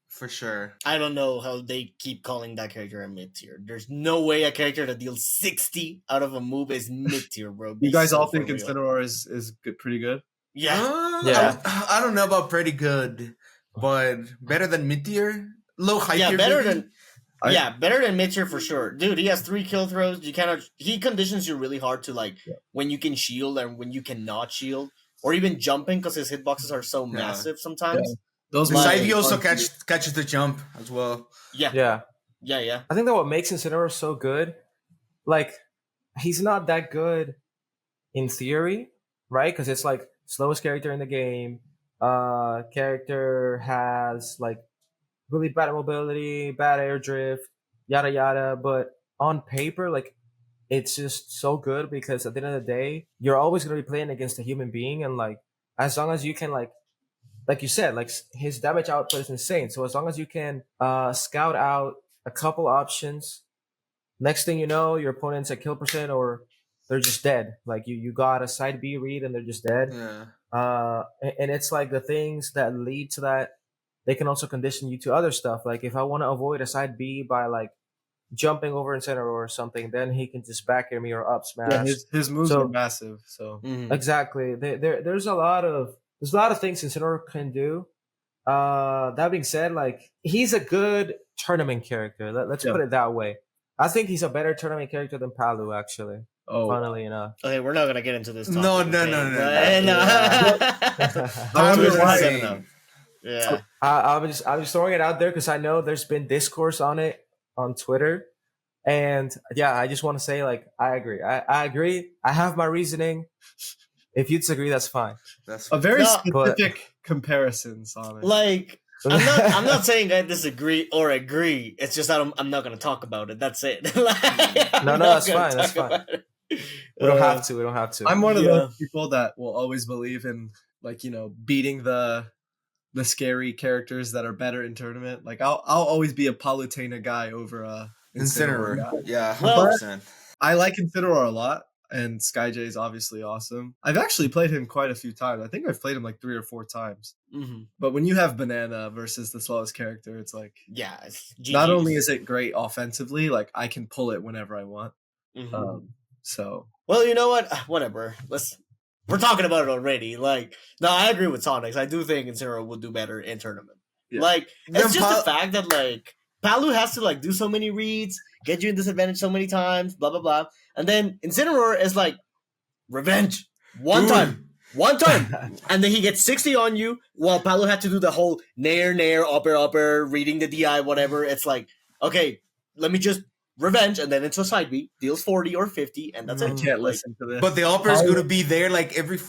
for sure. I don't know how they keep calling that character a mid tier. There's no way a character that deals 60 out of a move is mid tier, bro. You guys all think Incineroar is good, pretty good? Yeah. Yeah. I don't know about pretty good, but better than mid tier, low high tier. Better than mid tier for sure, dude. He has 3 kill throws. He conditions you really hard to like when you can shield and when you cannot shield, or even jumping because his hitboxes are so massive sometimes. Yeah. Those side he also catches the jump as well. Yeah. I think that what makes Incineroar so good, like he's not that good in theory, right? Because it's like slowest character in the game. Character has like really bad mobility, bad air drift, yada yada. But on paper, like it's just so good because at the end of the day, you're always gonna be playing against a human being, and like as long as you can like you said, like his damage output is insane. So as long as you can scout out a couple options, next thing you know, your opponent's at kill percent or they're just dead. Like you got a side B read and they're just dead. Yeah. And it's like the things that lead to that, they can also condition you to other stuff. Like if I want to avoid a side B by like jumping over Incineroar or something, then he can just back air me or up smash. Yeah, his moves are massive. So exactly, there's a lot of things Incineroar can do That being said, like he's a good tournament character. Let's Yeah. put it that way. I think he's a better tournament character than Palu, actually. Oh, Funnily enough. Okay, we're not gonna get into this. Topic, No. I wonder Twitter's why. said enough. Yeah. I'm just throwing it out there because I know there's been discourse on it on Twitter, and yeah, I just want to say like I agree. I agree. I have my reasoning. If you disagree, that's fine. That's A very No, specific comparisons on it. Like I'm not saying I disagree or agree. It's just that I'm not gonna talk about it. That's it. Like, I'm No, not that's gonna fine, that's talk fine. about it. We don't have to. We don't have to. I'm one of Yeah. those people that will always believe in, like, beating the scary characters that are better in tournament. Like I'll always be a Palutena guy over a Incineroar guy. Incineroar. Yeah, Well- 100%. I like Incineroar a lot, and Skyjay is obviously awesome. I've actually played him quite a few times. I think I've played him like 3 or 4 times. Mhm. But when you have Banana versus the slowest character, it's like Yeah. It's not GGs. only is it great offensively, like I can pull it whenever I want. Mhm. So Well, you know what? Whatever. We're talking about it already. Like, no, I agree with Sonix. I do think Incineroar will do better in tournament. Yeah. Like, Then it's just the fact that like Palu has to like do so many reads, get you in disadvantage so many times, blah blah blah, and then Incineroar is like revenge one time, and then he gets 60 on you, while Palu had to do the whole nair, upper, reading the DI, whatever. It's like, okay, let me just revenge, and then it's a side beat, deals 40 or 50, and that's I it. can't Like, listen to this. But the upper is Palu- gonna be there like every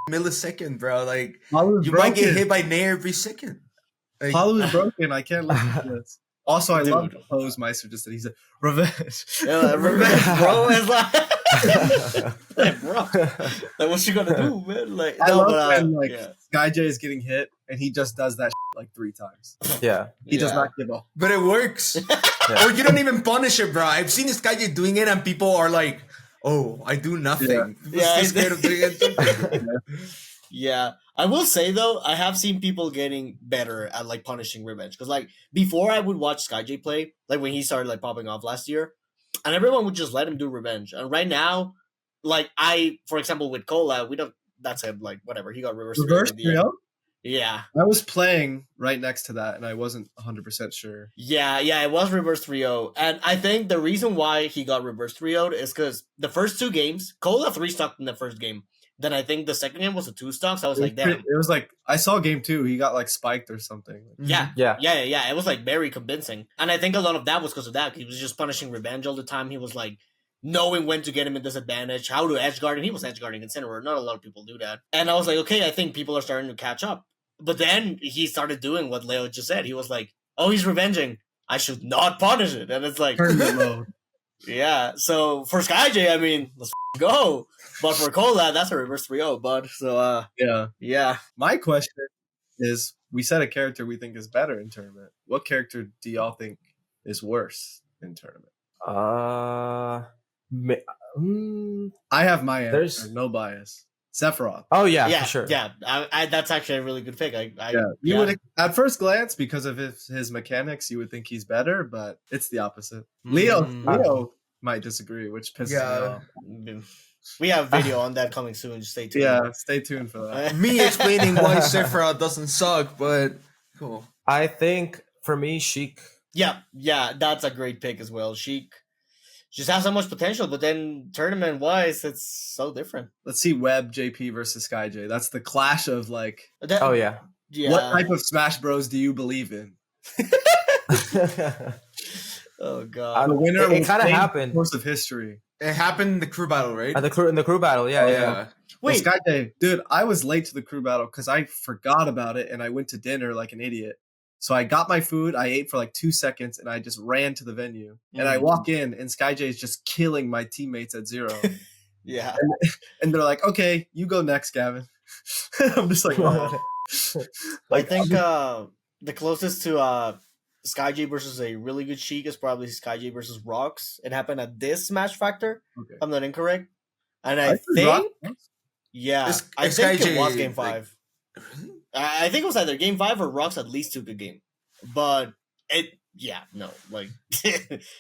millisecond, bro. Like Palu's you might get broken. hit by Nair every second. Like, Palu is broken. I can't listen to this. Also, I love Dude. the pose Meister just said. He said, revenge. yeah, revenge, bro. It's like, bro, like, what's she gonna do, man? Like, I no, love but, when like yeah. Skyjay is getting hit and he just does that like 3 times. Yeah. He does Yeah. not give up. but it works. Yeah. Or you don't even punish it, bro. I've seen this guy just doing it, and people are like, "Oh, I do nothing." Yeah. People Yeah, still scared of doing it. Yeah, I will say though, I have seen people getting better at like punishing revenge. Because like before, I would watch Skyjay play, like when he started like popping off last year, and everyone would just let him do revenge. And right now, like for example, with Cola, we don't. That's it. Like whatever, he got reverse. Reverse 3-0 at the end. 3-0? Yeah, I was playing right next to that and I wasn't 100% sure. yeah, it was reverse 3-0. And I think the reason why he got reverse 3-0 is because the first 2 games, Cola 3-stocked in the first game. Then I think the second game was a 2-stock. So I was like, damn. It was like, I saw game 2. He got like spiked or something. Yeah. Yeah. Yeah. It was like very convincing. And I think a lot of that was because of that. He was just punishing revenge all the time. He was like knowing when to get him in disadvantage, how to edge guard him. He was edge guarding Incineroar. Not a lot of people do that. And I was like, okay, I think people are starting to catch up. But then he started doing what Leo just said. He was like, oh, he's revenging. I should not punish it. And it's like, Tournament mode. yeah. So for Skyjay, I mean, let's go. But for Cola, that's a reverse 3-0, bud. So, Yeah. yeah. My question is, we said a character we think is better in tournament. What character do y'all think is worse in tournament? I have my answer. There's- No bias. Sephiroth. Oh yeah, Yeah, for sure. yeah. I that's actually a really good pick. You would, at first glance, because of his mechanics, you would think he's better, but it's the opposite. Leo might disagree, which pisses me off. We have video on that coming soon. Just stay tuned. Yeah, stay tuned for that. Me explaining why Sephiroth doesn't suck, but cool. I think for me, Sheik. Yeah, that's a great pick as well. Sheik just has so much potential, but then tournament wise, it's so different. Let's see Web JP versus Skyjay. That's the clash of like, Oh yeah. what type of Smash Bros do you believe in? Oh god. The winner it will kind of change happened the course of history. It happened in the crew battle, right? in the crew battle. Yeah, Oh, yeah. Wait, Well, Skyjay, dude, I was late to the crew battle because I forgot about it and I went to dinner like an idiot. So I got my food, I ate for like 2 seconds, and I just ran to the venue. And I walk in, and Skyjay is just killing my teammates at 0. yeah. And they're like, "Okay, you go next, Gavin." I'm just like, oh. I think the closest to Skyjay versus a really good Sheik is probably Skyjay versus Rocks. It happened at this Smash Factor. Okay. I'm not incorrect. And I think think, Rock- yeah, Is- I is think it Skyjay, was Game like- 5. I think it was either Game 5 or Rocks at least took a game. But yeah, no, like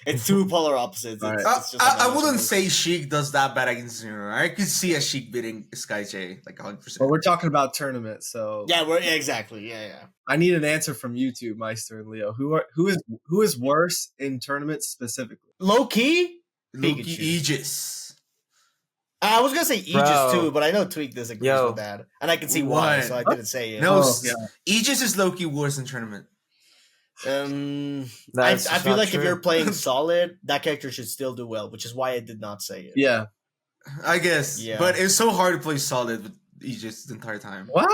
it's two polar opposites. All It's, right. it's just I not wouldn't much. say Sheik does that bad against Incineroar. I could see a Sheik beating Skyjay like 100%. But we're talking about tournament, so Yeah, we're exactly. Yeah. I need an answer from you two, Meister and Leo. Who is worse in tournaments specifically? Low key, Loki Pikachu. Aegis. I was gonna say Aegis Bro. too, but I know Tweek disagrees Yo. with that, and I can see why. What? So I didn't say it. No, Oh, yeah. Aegis is Loki worse in tournament. I That's feel not like if true. you're playing solid, that character should still do well, which is why I did not say it. Yeah. I guess. Yeah. But it's so hard to play solid with Aegis the entire time. What?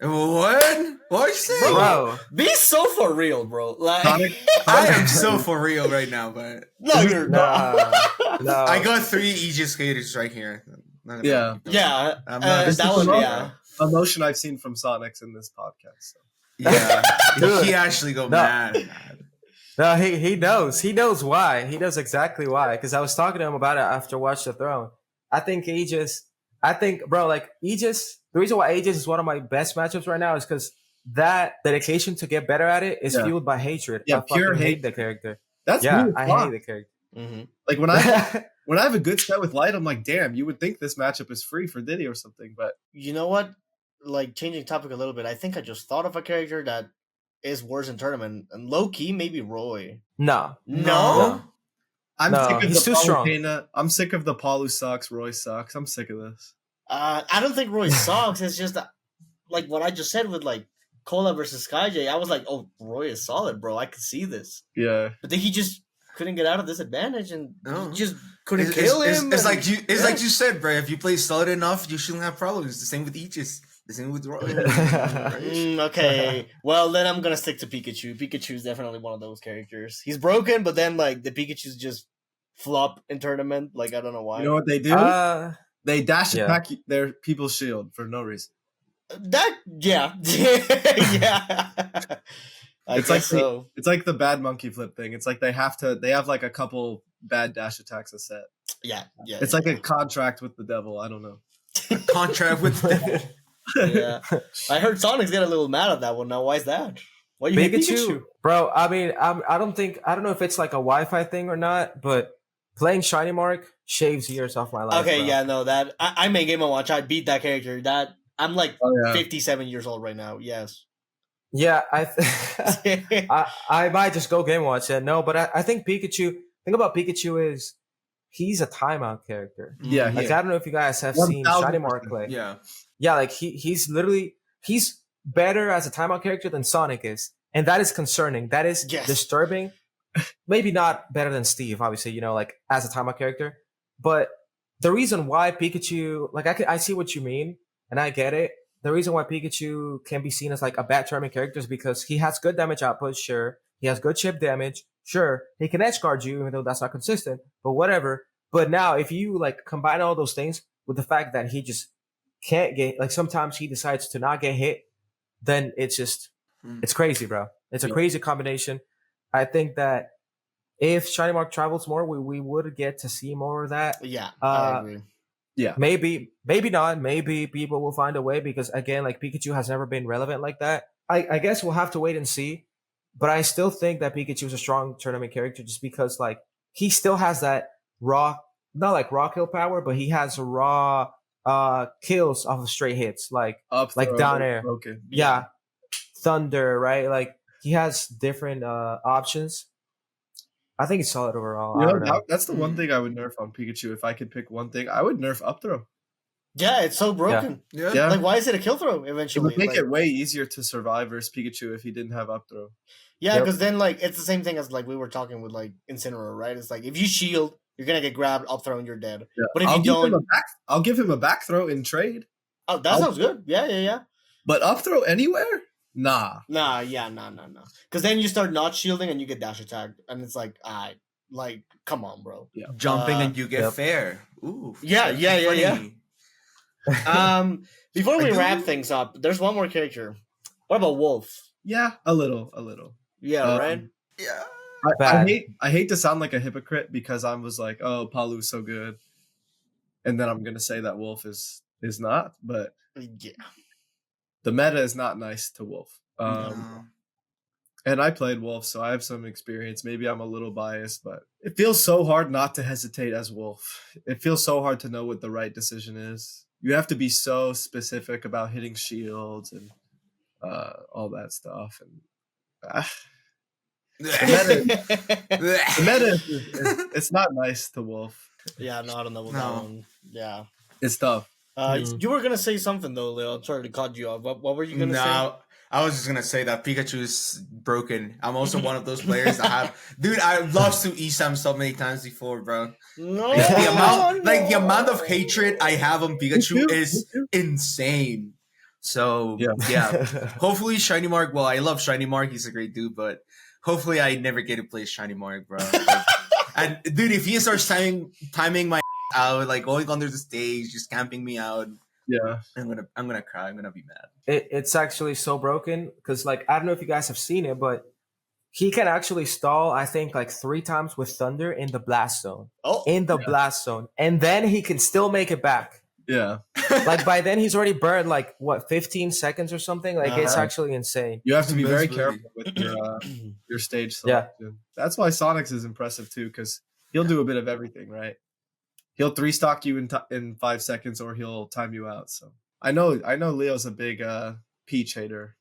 What? What are you saying? Bro, Be so for real, bro. Like, Sonic- I am so for real right now, but no, you're nah, not. no. I got 3 Aegis skaters right here. Not gonna Yeah. keep them. Yeah, I'm not- This that is one. the Yeah, emotion I've seen from Sonix in this podcast. So. Yeah. Dude. He actually go No. mad. No, he knows. He knows why. He knows exactly why. Because I was talking to him about it after Watch the Throne. I think Aegis. Bro, like Aegis. The reason why Aegis is one of my best matchups right now is because that dedication to get better at it is Yeah. fueled by hatred. Yeah, I pure fucking hate hate. the character. That's Yeah, me. I hate the character. mm-hmm. Like when I have a good set with Light, I'm like, damn, you would think this matchup is free for Diddy or something, but You know what? Like changing topic a little bit. I think I just thought of a character that is worse in tournament, and low key maybe Roy. No. No. I'm No, sick of he's the too strong. Palutena. I'm sick of the Palu sucks, Roy sucks. I'm sick of this. I don't think Roy sucks. It's just like what I just said with like Cola versus Skyjay. I was like, oh, Roy is solid, bro. I could see this, Yeah. but then he just couldn't get out of this advantage, and No. he just couldn't It's, kill it's, him. it's and- like you. It's yeah. like you said, bro. If you play solid enough, you shouldn't have problems. The same with Aegis. The same with Roy. Okay, well then I'm gonna stick to Pikachu. Pikachu's definitely one of those characters. He's broken, but then like the Pikachu's just flop in tournament. Like I don't know why. You know what they do? They dash yeah. attack their people's shield for no reason. That yeah yeah. I It's guess like so. It's like the bad monkey flip thing. It's like they have like a couple bad dash attacks a set. Yeah. It's like a contract with the devil. I don't know. Contract with the devil. yeah. I heard Sonix get a little mad at that one. Now, why is that? Why you hate Pikachu, bro. I mean, I don't know if it's like a Wi-Fi thing or not, but playing Shiny Mark shaves years off my life. Okay, bro. yeah, no, that I made Game & Watch. I beat that character. That I'm like Oh, yeah. 57 years old right now. Yes. Yeah, I might just go Game Watch. Yeah, no, but I think Pikachu. Thing about Pikachu is he's a timeout character. Yeah, Mhm. Like I don't know if you guys have seen 1000%. Shiny Mark play. Yeah. Yeah, like he's better as a timeout character than Sonic is, and that is concerning. That is Yes. disturbing. Maybe not better than Steve, obviously, like as a timeout character, but the reason why Pikachu, like I see what you mean, and I get it. The reason why Pikachu can be seen as like a bad tournament character is because he has good damage output, sure. He has good chip damage, sure. He can edge guard you, even though that's not consistent, but whatever. But now, if you like combine all those things with the fact that he just can't get, like sometimes he decides to not get hit, then it's crazy, bro. It's a crazy combination. I think that if Shiny Mark travels more, we would get to see more of that. Yeah, I agree. Maybe not. Maybe people will find a way because again, like Pikachu has never been relevant like that. I guess we'll have to wait and see. But I still think that Pikachu is a strong tournament character just because like he still has that raw, not like raw kill power, but he has raw kills off of straight hits, like Up like throw, down air. Okay. Yeah. Thunder, right? Like he has different options. I think it's solid overall. I don't know. That's the one thing I would nerf on Pikachu. If I could pick one thing, I would nerf up throw. Yeah, it's so broken. Yeah. Yeah. Like, why is it a kill throw It eventually? would make Like, it way easier to survive versus Pikachu if he didn't have up throw. yeah, Yep. because then like it's the same thing as like we were talking with like Incineroar, right? It's like if you shield, you're gonna get grabbed, up throw, and you're dead. Yeah. But if I'll you give him don't, I'll give him a back throw in trade. oh, that I'll- sounds good. Yeah. But up throw anywhere? Nah. Nah. Because then you start not shielding and you get dash attacked, and it's like, come on, bro. Yeah. Jumping and you get Yep. fair. Ooh. Yeah, that's yeah. funny. Before I we do- wrap things up, there's one more character. What about Wolf? Yeah, a little. Yeah, Um, right. Yeah. I hate to sound like a hypocrite because I was like, oh, Palu's so good. And then I'm gonna say that Wolf is not, but Yeah. the meta is not nice to Wolf. No. And I played Wolf, so I have some experience. Maybe I'm a little biased, but it feels so hard not to hesitate as Wolf. It feels so hard to know what the right decision is. You have to be so specific about hitting shields and all that stuff. And the meta it's not nice to Wolf. Yeah, no, I don't know what No. that one. Yeah. It's tough. You were gonna say something though, Leo. I'm sorry to cut you off. What were you gonna say? No, I was just gonna say that Pikachu is broken. I'm also one of those players that have, dude. I lost to Esam so many times before, bro. No, Like, the amount, no. the amount of hatred I have on Pikachu is insane. So yeah. Hopefully Shiny Mark. Well, I love Shiny Mark. He's a great dude, but hopefully I never get to play Shiny Mark, bro. Like, and dude, if he starts timing my out, like going under the stage, just camping me out, Yeah. I'm gonna cry. I'm gonna be mad. It's actually so broken because, like, I don't know if you guys have seen it, but he can actually stall, I think, like 3 times with Thunder in the blast zone. Oh, Blast zone. And then he can still make it back. Yeah. Like, by then, he's already burned, like, what, 15 seconds or something? Like, it's Uh-huh. actually insane. You have to be very Invincibility. careful with your stage Yeah. selection. That's why Sonix is impressive too, because he'll do a bit of everything, right? He'll 3-stock you in 5 seconds, or he'll time you out. So I know Leo's a big Peach hater.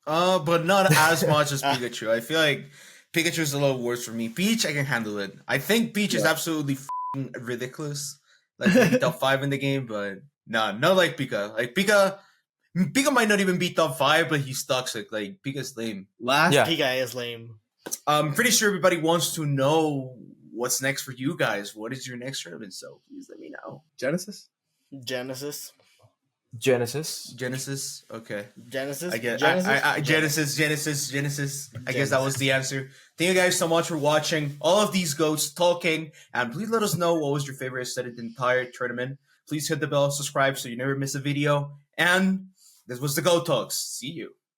But not as much as Pikachu. I feel like Pikachu's a little worse for me. Peach, I can handle it. I think Peach is absolutely f***ing ridiculous. Like maybe top 5 in the game, but not like Pika. Like Pika might not even be top 5, but he's toxic. Like Pika's lame. Last Yeah. Pika is lame. I'm pretty sure everybody wants to know what's next for you guys. What is your next tournament? So please let me know. Genesis? Genesis. Genesis. Okay. Genesis. I get Genesis. Genesis. I guess that was the answer. Thank you guys so much for watching all of these goats talking, and please let us know what was your favorite set of the entire tournament. Please hit the bell, subscribe so you never miss a video. And this was the Goat Talks. See you.